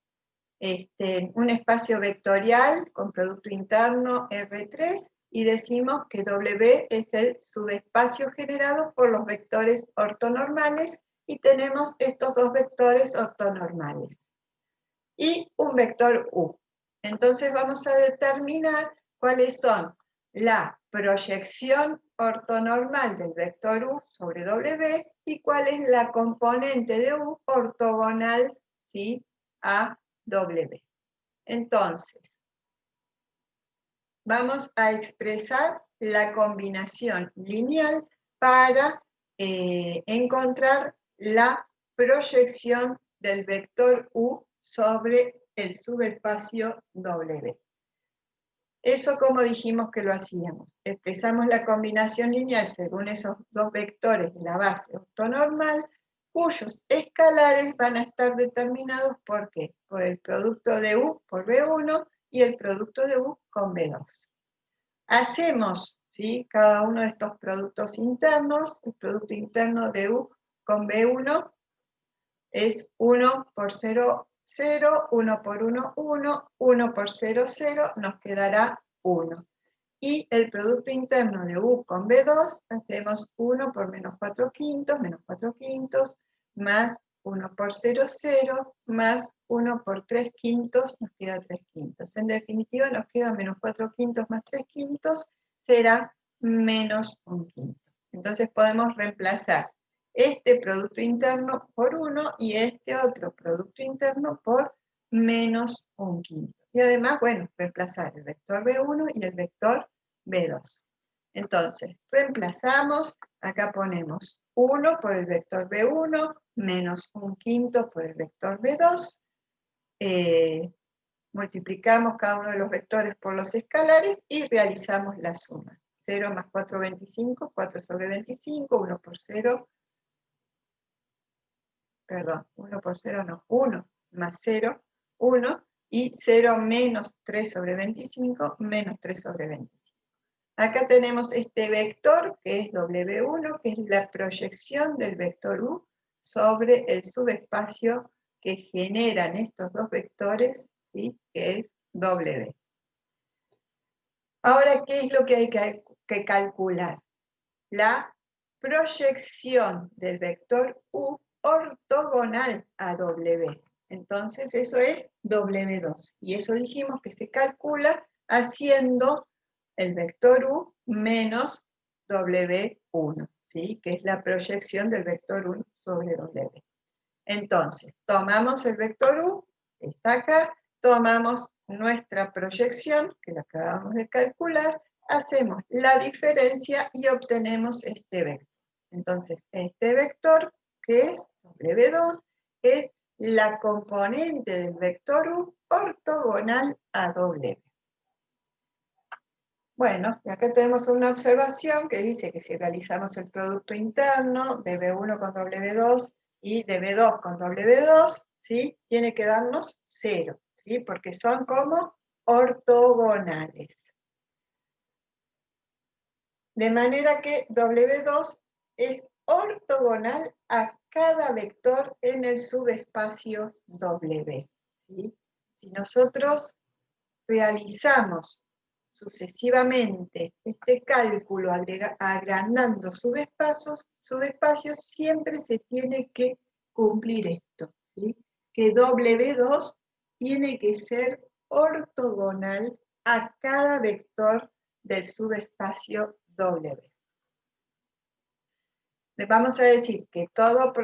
un espacio vectorial con producto interno R3 y decimos que W es el subespacio generado por los vectores ortonormales y tenemos estos dos vectores ortonormales y un vector U. Entonces vamos a determinar cuáles son la proyección ortonormal del vector U sobre W y cuál es la componente de U ortogonal, ¿sí?, a W. Entonces, vamos a expresar la combinación lineal para encontrar la proyección del vector U sobre el subespacio W. Eso como dijimos que lo hacíamos. Expresamos la combinación lineal según esos dos vectores de la base ortonormal, cuyos escalares van a estar determinados ¿por qué? Por el producto de U por B1 y el producto de U con B2. Hacemos, ¿sí?, cada uno de estos productos internos. El producto interno de U con B1 es 1 por 0, 0, 1 por 1, 1, 1 por 0, 0, nos quedará 1. Y el producto interno de U con B2, hacemos 1 por menos 4 quintos, más 1 por 0, 0, más 1 por 3 quintos, nos queda 3 quintos. En definitiva, nos queda menos 4 quintos más 3 quintos, será menos 1 quinto. Entonces podemos reemplazar este producto interno por 1 y este otro producto interno por menos 1 quinto. Y además, bueno, reemplazar el vector B1 y el vector B2. Entonces, reemplazamos, acá ponemos 1 por el vector B1, menos 1 quinto por el vector B2. Multiplicamos cada uno de los vectores por los escalares y realizamos la suma. 0 más 4, 25, 4 sobre 25, 1 por 0, perdón, 1 por 0 no, 1 más 0, 1, y 0 menos 3 sobre 25, menos 3 sobre 25. Acá tenemos este vector, que es W1, que es la proyección del vector U sobre el subespacio que generan estos dos vectores, ¿sí?, que es W. Ahora, ¿qué es lo que hay que calcular? La proyección del vector U ortogonal a W. Entonces, eso es W2. Y eso dijimos que se calcula haciendo el vector U menos W1, ¿sí?, que es la proyección del vector U sobre W. Entonces, tomamos el vector U, que está acá, tomamos nuestra proyección, que la acabamos de calcular, hacemos la diferencia y obtenemos este vector. Entonces, este vector, que es W2, es la componente del vector U ortogonal a W. Bueno, y acá tenemos una observación que dice que si realizamos el producto interno de B1 con W2 y de B2 con W2, ¿sí?, tiene que darnos 0, ¿sí?, porque son como ortogonales. De manera que W2 es ortogonal a cada vector en el subespacio W, ¿sí? Si nosotros realizamos sucesivamente este cálculo agrandando subespacios, siempre se tiene que cumplir esto, ¿sí?, que W2 tiene que ser ortogonal a cada vector del subespacio W. Vamos a decir que todo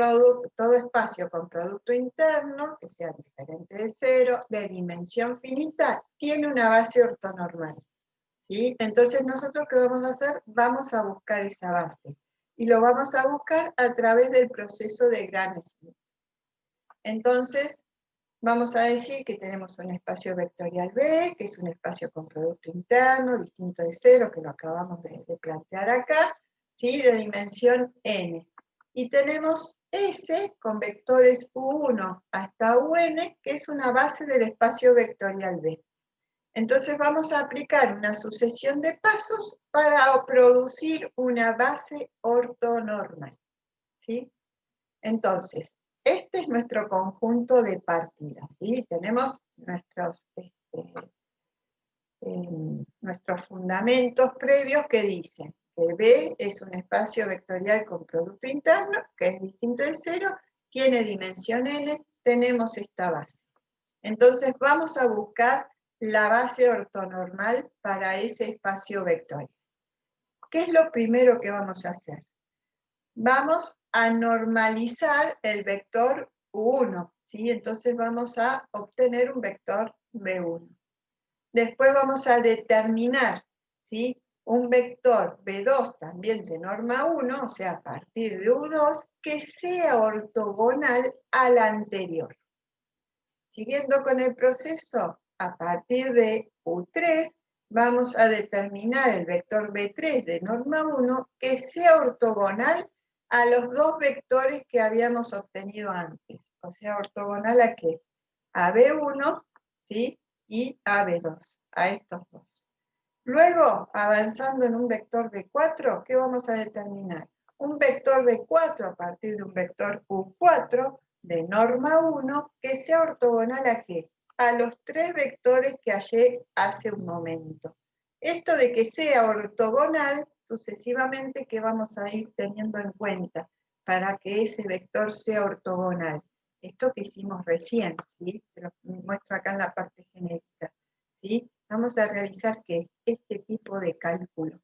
espacio con producto interno, que sea diferente de 0, de dimensión finita, tiene una base ortonormal, ¿sí? Entonces nosotros, ¿qué vamos a hacer? Vamos a buscar esa base. Y lo vamos a buscar a través del proceso de Gram-Schmidt. Entonces, vamos a decir que tenemos un espacio vectorial B, que es un espacio con producto interno, distinto de 0, que lo acabamos de plantear acá, ¿sí?, de dimensión n. Y tenemos S con vectores U1 hasta UN, que es una base del espacio vectorial B. Entonces vamos a aplicar una sucesión de pasos para producir una base ortonormal, ¿sí? Entonces, este es nuestro conjunto de partidas, ¿sí? Tenemos nuestros fundamentos previos que dicen que B es un espacio vectorial con producto interno, que es distinto de 0, tiene dimensión n, tenemos esta base. Entonces vamos a buscar la base ortonormal para ese espacio vectorial. ¿Qué es lo primero que vamos a hacer? Vamos a normalizar el vector U1, ¿sí? Entonces vamos a obtener un vector B1. Después vamos a determinar, ¿sí?, un vector B2 también de norma 1, o sea, a partir de U2, que sea ortogonal al anterior. Siguiendo con el proceso, a partir de U3, vamos a determinar el vector B3 de norma 1 que sea ortogonal a los dos vectores que habíamos obtenido antes. O sea, ortogonal ¿a qué? A B1, ¿sí?, y a B2, a estos dos. Luego, avanzando en un vector B4, ¿qué vamos a determinar? Un vector B4 a partir de un vector U4 de norma 1 que sea ortogonal ¿a qué? A los tres vectores que hallé hace un momento. Esto de que sea ortogonal, sucesivamente, ¿qué vamos a ir teniendo en cuenta para que ese vector sea ortogonal? Esto que hicimos recién, ¿sí? Se lo muestro acá en la parte genérica, ¿sí? Vamos a realizar ¿qué? Este tipo de cálculo.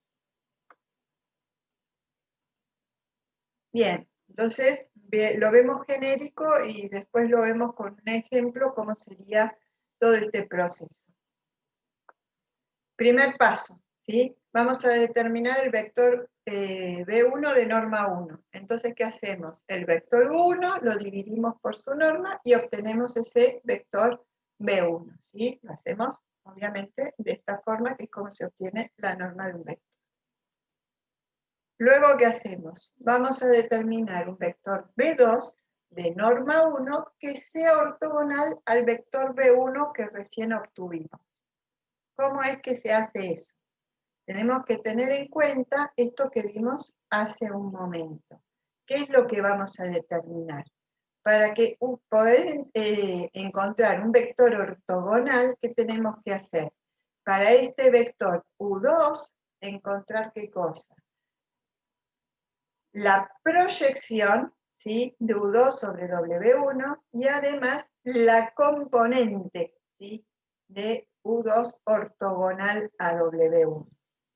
Bien, entonces lo vemos genérico y después lo vemos con un ejemplo cómo sería todo este proceso. Primer paso, ¿sí? Vamos a determinar el vector B1 de norma 1. Entonces, ¿qué hacemos? El vector 1 lo dividimos por su norma y obtenemos ese vector B1, ¿sí? Lo hacemos, obviamente, de esta forma, que es como se obtiene la norma de un vector. Luego, ¿qué hacemos? Vamos a determinar un vector B2 de norma 1 que sea ortogonal al vector B1 que recién obtuvimos. ¿Cómo es que se hace eso? Tenemos que tener en cuenta esto que vimos hace un momento. ¿Qué es lo que vamos a determinar? Para que poder encontrar un vector ortogonal, ¿qué tenemos que hacer? Para este vector U2, encontrar ¿qué cosa? La proyección, ¿sí?, de U2 sobre W1 y además la componente, ¿sí?, de U2 ortogonal a W1,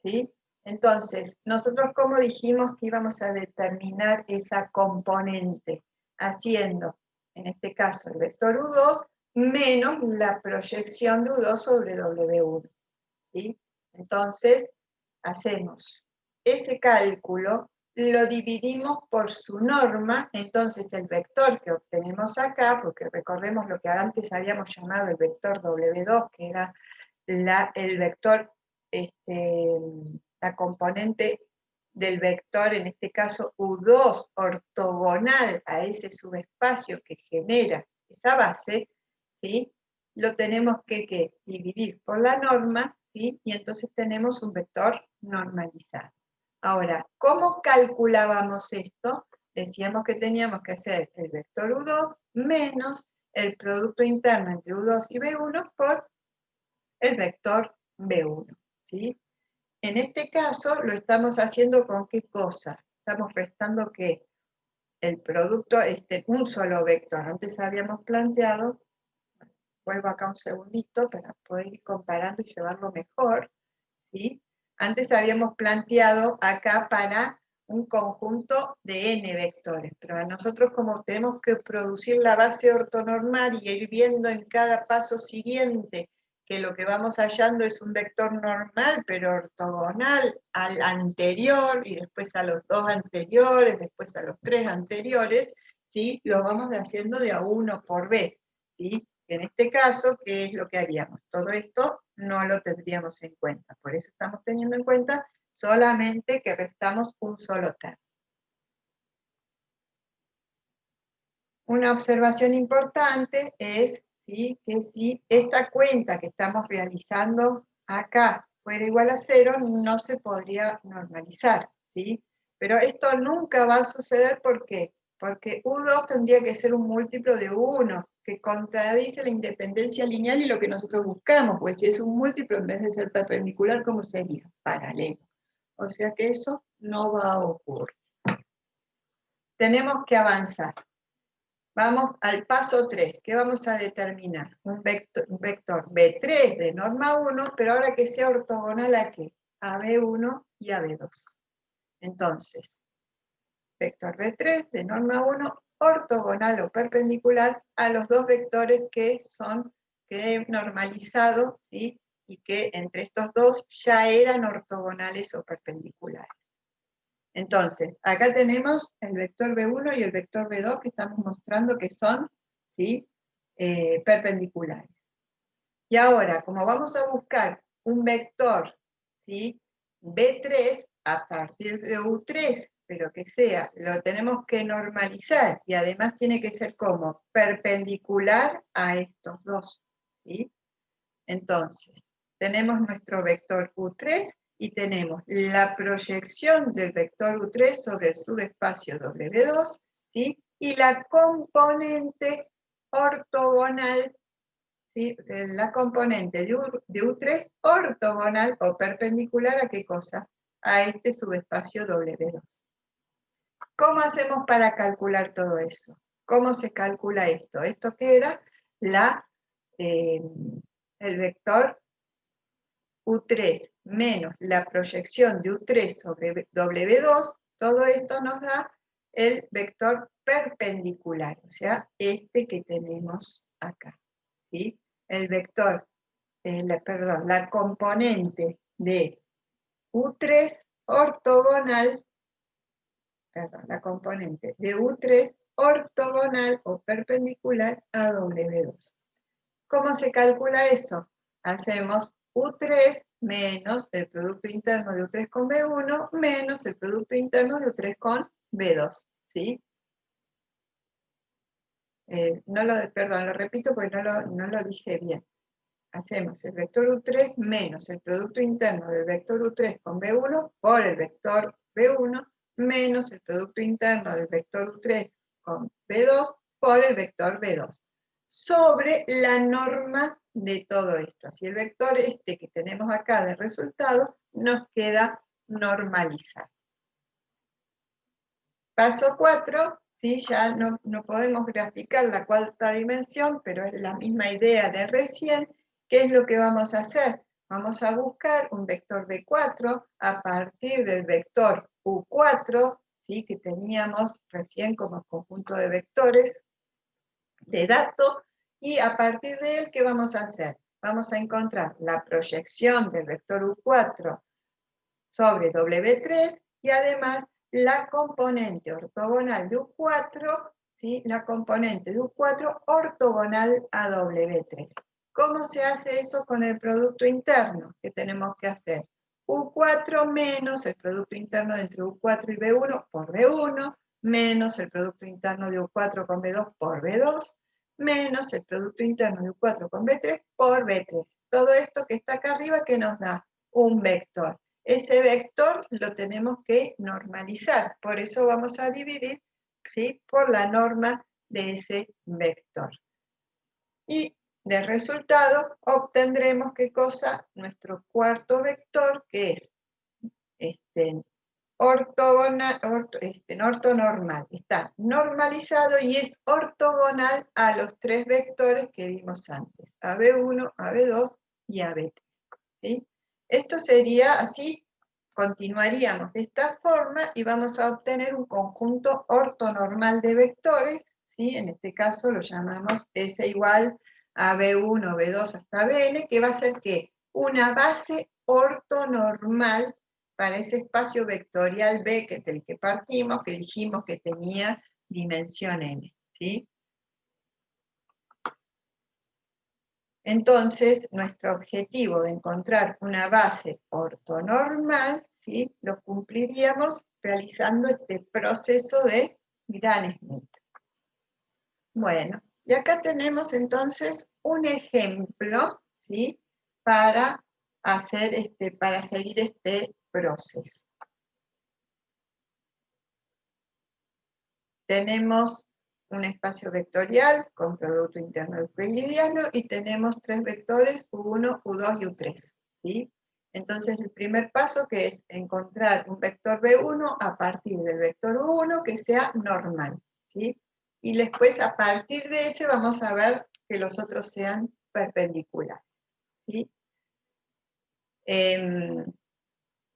¿sí? Entonces, nosotros ¿cómo dijimos que íbamos a determinar esa componente? Haciendo, en este caso, el vector U2 menos la proyección de U2 sobre W1, ¿sí? Entonces, hacemos ese cálculo, lo dividimos por su norma, entonces el vector que obtenemos acá, porque recordemos lo que antes habíamos llamado el vector W2, que era el vector, la componente del vector, en este caso U2, ortogonal a ese subespacio que genera esa base, ¿sí?, lo tenemos que dividir por la norma, ¿sí?, y entonces tenemos un vector normalizado. Ahora, ¿cómo calculábamos esto? Decíamos que teníamos que hacer el vector U2 menos el producto interno entre U2 y B1 por el vector B1, ¿sí? En este caso lo estamos haciendo ¿con qué cosa? Estamos restando ¿qué? El producto, un solo vector. Antes habíamos planteado, vuelvo acá un segundito para poder ir comparando y llevarlo mejor, ¿sí? Antes habíamos planteado acá para un conjunto de n vectores, pero a nosotros como tenemos que producir la base ortonormal y ir viendo en cada paso siguiente que lo que vamos hallando es un vector normal, pero ortogonal al anterior, y después a los dos anteriores, después a los tres anteriores, ¿sí?, lo vamos haciendo de a uno por vez, ¿sí? En este caso, ¿qué es lo que haríamos? Todo esto no lo tendríamos en cuenta. Por eso estamos teniendo en cuenta solamente que restamos un solo termo. una observación importante es, ¿sí?, que si esta cuenta que estamos realizando acá fuera igual a 0, no se podría normalizar, ¿sí? Pero esto nunca va a suceder, ¿por qué? Porque U2 tendría que ser un múltiplo de 1, que contradice la independencia lineal y lo que nosotros buscamos, pues si es un múltiplo, en vez de ser perpendicular, ¿cómo sería? Paralelo. O sea que eso no va a ocurrir. Tenemos que avanzar. Vamos al paso 3, ¿qué vamos a determinar? Un vector B3 de norma 1, pero ahora que sea ortogonal ¿a qué? A B1 y a B2. Entonces, vector B3 de norma 1, ortogonal o perpendicular a los dos vectores que he normalizado, ¿sí?, y que entre estos dos ya eran ortogonales o perpendiculares. Entonces, acá tenemos el vector B1 y el vector B2 que estamos mostrando que son, ¿sí?, perpendiculares. Y ahora, como vamos a buscar un vector, ¿sí?, B3 a partir de U3, pero que sea, lo tenemos que normalizar y además tiene que ser como perpendicular a estos dos, ¿sí? Entonces, tenemos nuestro vector U3 y tenemos la proyección del vector U3 sobre el subespacio W2, ¿sí?, y la componente ortogonal, ¿sí?, la componente de U3 ortogonal o perpendicular ¿a qué cosa? A este subespacio W2. ¿Cómo hacemos para calcular todo eso? ¿Cómo se calcula esto? ¿Esto qué era? El vector U3 menos la proyección de U3 sobre W2, todo esto nos da el vector perpendicular, o sea, este que tenemos acá, ¿sí? El vector, la componente de U3 ortogonal, la componente de U3 ortogonal o perpendicular a W2. ¿Cómo se calcula eso? Hacemos U3 menos el producto interno de U3 con B1 menos el producto interno de U3 con B2, ¿sí? Perdón, lo repito porque no lo dije bien. Hacemos el vector U3 menos el producto interno del vector U3 con B1 por el vector B1 menos el producto interno del vector U3 con B2 por el vector B2 sobre la norma de todo esto. Así el vector este que tenemos acá de resultado nos queda normalizado. Paso 4, ¿sí? Ya no podemos graficar la cuarta dimensión, pero es la misma idea de recién. ¿Qué es lo que vamos a hacer? Vamos a buscar un vector de 4 a partir del vector U4, ¿sí?, que teníamos recién como conjunto de vectores de datos, y a partir de él, ¿qué vamos a hacer? Vamos a encontrar la proyección del vector U4 sobre W3 y además la componente ortogonal de U4, ¿sí?, la componente de U4 ortogonal a W3. ¿Cómo se hace eso con el producto interno? ¿Qué tenemos que hacer? U4 menos el producto interno entre U4 y B1 por B1, menos el producto interno de U4 con B2 por B2, menos el producto interno de U4 con B3 por B3. Todo esto que está acá arriba, ¿qué nos da? Un vector. Ese vector lo tenemos que normalizar, por eso vamos a dividir, ¿sí?, por la norma de ese vector. Y de resultado obtendremos, ¿qué cosa? Nuestro cuarto vector, que es ortonormal. Está normalizado y es ortogonal a los tres vectores que vimos antes, a B1, a B2 y a B3. ¿Sí? Esto sería así, continuaríamos de esta forma y vamos a obtener un conjunto ortonormal de vectores, ¿sí? En este caso lo llamamos S igual a B1, B2 hasta Bn, que va a ser ¿qué? Una base ortonormal para ese espacio vectorial B, que es del que partimos, que dijimos que tenía dimensión n, ¿sí? Entonces, nuestro objetivo de encontrar una base ortonormal, ¿sí?, lo cumpliríamos realizando este proceso de Gram-Schmidt. Bueno, y acá tenemos entonces un ejemplo, ¿sí? Para para seguir este proceso. Tenemos un espacio vectorial con producto interno euclidiano y tenemos tres vectores U1, U2 y U3, ¿sí? Entonces el primer paso que es encontrar un vector B1 a partir del vector U1 que sea normal, ¿sí? Y después a partir de ese vamos a ver que los otros sean perpendiculares, ¿sí?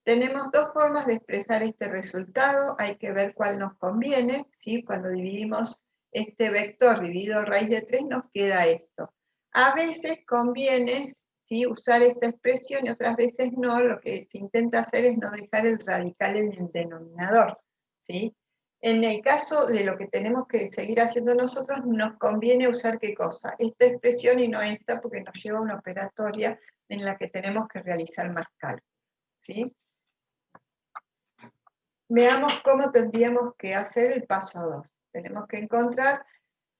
Tenemos dos formas de expresar este resultado, hay que ver cuál nos conviene, ¿sí? Cuando dividimos este vector dividido raíz de 3 nos queda esto. A veces conviene, ¿sí? Usar esta expresión y otras veces no, lo que se intenta hacer es no dejar el radical en el denominador, ¿sí? En el caso de lo que tenemos que seguir haciendo nosotros, nos conviene usar ¿qué cosa? Esta expresión y no esta, porque nos lleva a una operatoria en la que tenemos que realizar más cálculos, ¿sí? Veamos cómo tendríamos que hacer el paso 2. Tenemos que encontrar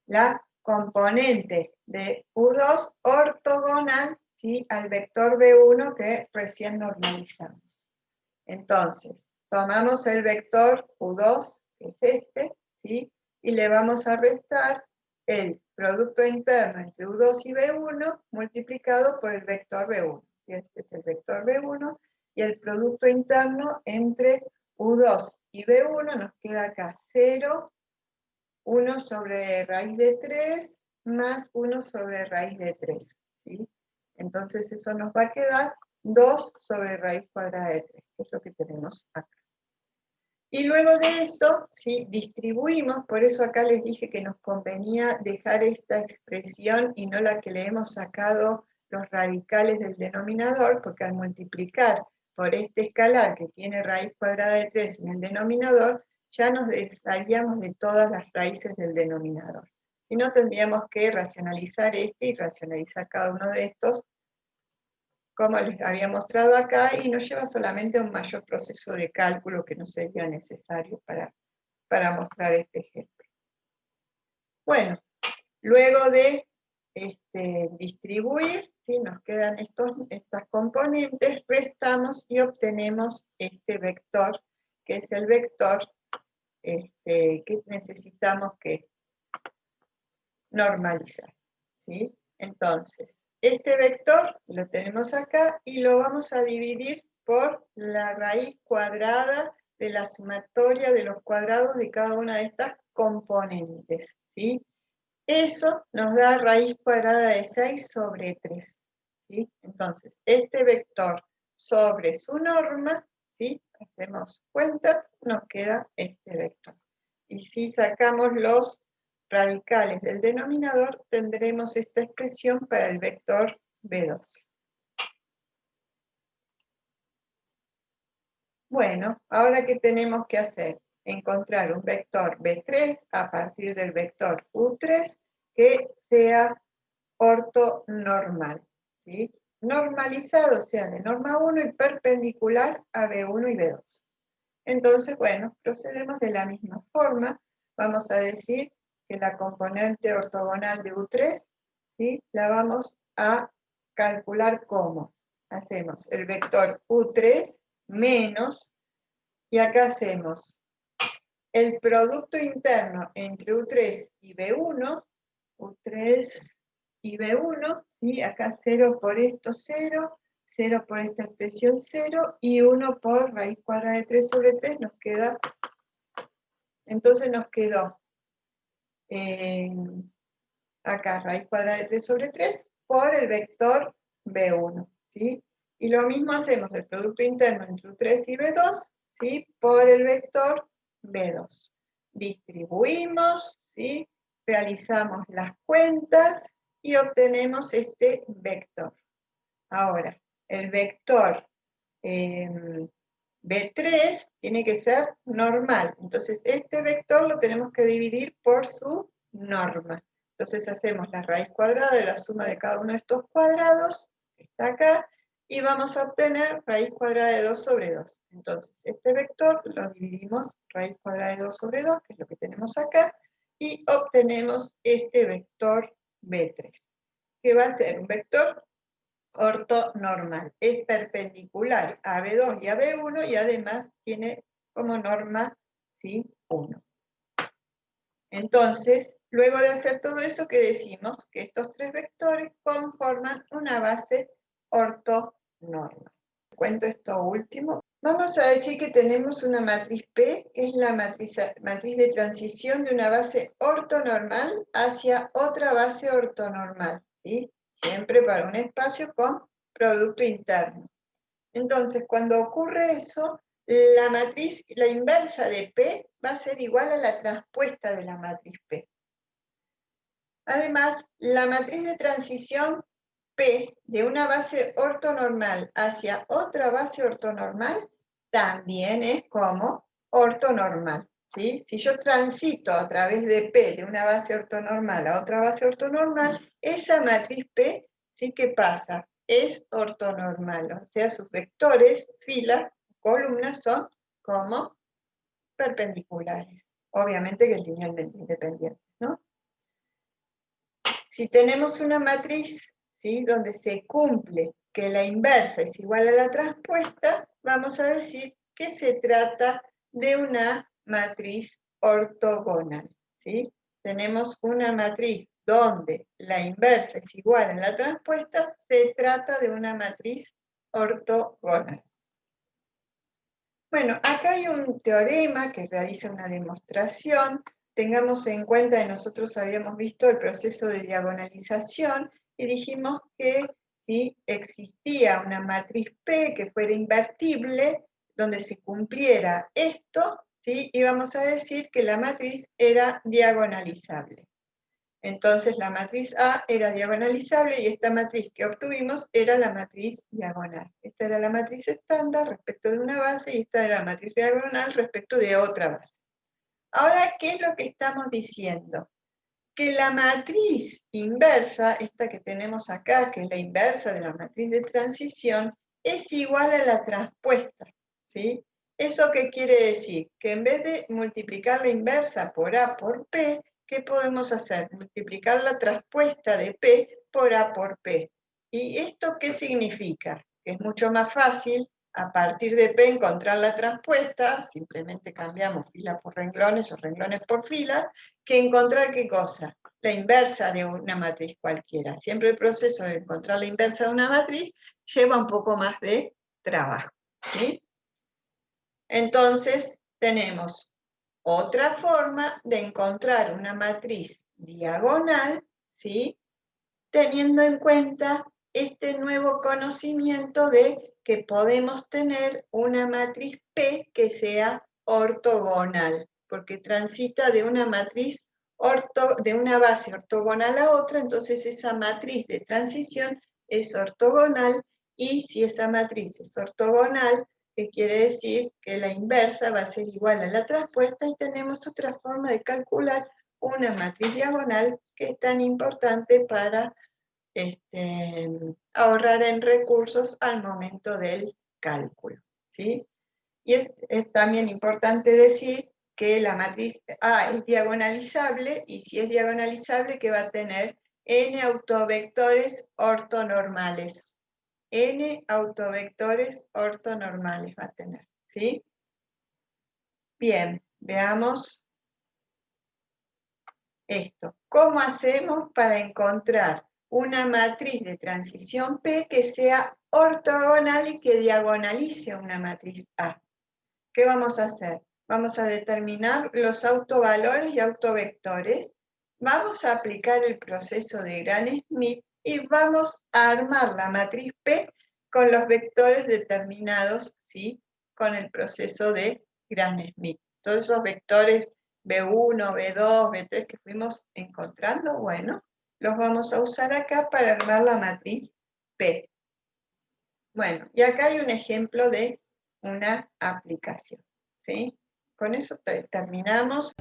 la componente de U2 ortogonal, ¿sí? Al vector B1 que recién normalizamos. Entonces, tomamos el vector U2, que es este, ¿sí? Y le vamos a restar el producto interno entre U2 y B1 multiplicado por el vector B1. ¿Sí? Este es el vector B1 y el producto interno entre U2 y B1 nos queda acá 0, 1 sobre raíz de 3 más 1 sobre raíz de 3. ¿Sí? Entonces eso nos va a quedar 2 sobre raíz cuadrada de 3, que es lo que tenemos acá. Y luego de esto, ¿sí? Distribuimos, por eso acá les dije que nos convenía dejar esta expresión y no la que le hemos sacado los radicales del denominador, porque al multiplicar por este escalar que tiene raíz cuadrada de 3 en el denominador, ya nos desharíamos de todas las raíces del denominador. Si no, tendríamos que racionalizar este y racionalizar cada uno de estos, como les había mostrado acá, y nos lleva solamente a un mayor proceso de cálculo que no sería necesario para mostrar este ejemplo. Bueno, luego de distribuir, ¿sí? Nos quedan estas componentes, restamos y obtenemos este vector, que es el vector que necesitamos que normalizar, ¿sí? Entonces, este vector lo tenemos acá y lo vamos a dividir por la raíz cuadrada de la sumatoria de los cuadrados de cada una de estas componentes, ¿sí? Eso nos da raíz cuadrada de 6 sobre 3, ¿sí? Entonces, este vector sobre su norma, ¿sí? Hacemos cuentas, nos queda este vector. Y si sacamos los radicales del denominador, tendremos esta expresión para el vector B2. Bueno, ahora ¿qué tenemos que hacer? Encontrar un vector B3 a partir del vector U3 que sea ortonormal, ¿sí? Normalizado, o sea, de norma 1 y perpendicular a B1 y B2. Entonces, bueno, procedemos de la misma forma. Vamos a decir que la componente ortogonal de U3, ¿sí? La vamos a calcular como hacemos el vector U3 menos, y acá hacemos el producto interno entre U3 y B1, U3 y B1, ¿sí? Acá 0 por esto 0, 0 por esta expresión 0, y 1 por raíz cuadrada de 3 sobre 3 nos queda, entonces nos quedó acá raíz cuadrada de 3 sobre 3 por el vector B1, ¿sí? Y lo mismo hacemos el producto interno entre U3 y B2, ¿sí? Por el vector B2. Distribuimos, ¿sí? Realizamos las cuentas y obtenemos este vector. Ahora, el vector B3 tiene que ser normal. Entonces, este vector lo tenemos que dividir por su norma. Entonces, hacemos la raíz cuadrada de la suma de cada uno de estos cuadrados, que está acá, y vamos a obtener raíz cuadrada de 2 sobre 2. Entonces, este vector lo dividimos raíz cuadrada de 2 sobre 2, que es lo que tenemos acá, y obtenemos este vector B3, que va a ser un vector ortonormal. Es perpendicular a B2 y a B1 y además tiene como norma, ¿sí?, 1. Entonces, luego de hacer todo eso, ¿qué decimos? Que estos tres vectores conforman una base ortonormal. Cuento esto último. Vamos a decir que tenemos una matriz P, que es la matriz de transición de una base ortonormal hacia otra base ortonormal, ¿sí? Siempre para un espacio con producto interno. Entonces, cuando ocurre eso, la matriz, la inversa de P, va a ser igual a la transpuesta de la matriz P. Además, la matriz de transición P de una base ortonormal hacia otra base ortonormal también es como ortonormal, ¿sí? Si yo transito a través de P de una base ortonormal a otra base ortonormal, esa matriz P sí que pasa, es ortonormal, o sea, sus vectores, filas, columnas son como perpendiculares, obviamente que es linealmente independiente, ¿no? Si tenemos una matriz, ¿sí?, donde se cumple que la inversa es igual a la transpuesta, vamos a decir que se trata de una matriz ortogonal, ¿sí? Tenemos una matriz donde la inversa es igual a la transpuesta, se trata de una matriz ortogonal. Bueno, acá hay un teorema que realiza una demostración. Tengamos en cuenta que nosotros habíamos visto el proceso de diagonalización y dijimos que si existía una matriz P que fuera invertible, donde se cumpliera esto, ¿sí?, íbamos a decir que la matriz era diagonalizable. Entonces la matriz A era diagonalizable y esta matriz que obtuvimos era la matriz diagonal. Esta era la matriz estándar respecto de una base y esta era la matriz diagonal respecto de otra base. Ahora, ¿qué es lo que estamos diciendo? Que la matriz inversa, esta que tenemos acá, que es la inversa de la matriz de transición, es igual a la transpuesta, ¿sí? ¿Eso qué quiere decir? Que en vez de multiplicar la inversa por A por P, ¿qué podemos hacer? Multiplicar la transpuesta de P por A por P. ¿Y esto qué significa? Que es mucho más fácil a partir de P encontrar la transpuesta, simplemente cambiamos filas por renglones o renglones por filas, que encontrar ¿qué cosa? La inversa de una matriz cualquiera. Siempre el proceso de encontrar la inversa de una matriz lleva un poco más de trabajo, ¿sí? Entonces, tenemos otra forma de encontrar una matriz diagonal, ¿sí?, teniendo en cuenta este nuevo conocimiento de que podemos tener una matriz P que sea ortogonal, porque transita de una matriz de una base ortogonal a otra, entonces esa matriz de transición es ortogonal, y si esa matriz es ortogonal, ¿qué quiere decir? Que la inversa va a ser igual a la transpuesta, y tenemos otra forma de calcular una matriz diagonal que es tan importante para ahorrar en recursos al momento del cálculo, ¿sí? Y es también importante decir que la matriz A es diagonalizable, y si es diagonalizable, que va a tener n autovectores ortonormales. N autovectores ortonormales va a tener, ¿sí? Bien, veamos esto. ¿Cómo hacemos para encontrar una matriz de transición P que sea ortogonal y que diagonalice una matriz A? ¿Qué vamos a hacer? Vamos a determinar los autovalores y autovectores, vamos a aplicar el proceso de Gram-Schmidt y vamos a armar la matriz P con los vectores determinados, ¿sí?, con el proceso de Gram-Schmidt. Todos esos vectores B1, B2, B3 que fuimos encontrando, bueno, los vamos a usar acá para armar la matriz P. Bueno, y acá hay un ejemplo de una aplicación, ¿sí? Con eso terminamos.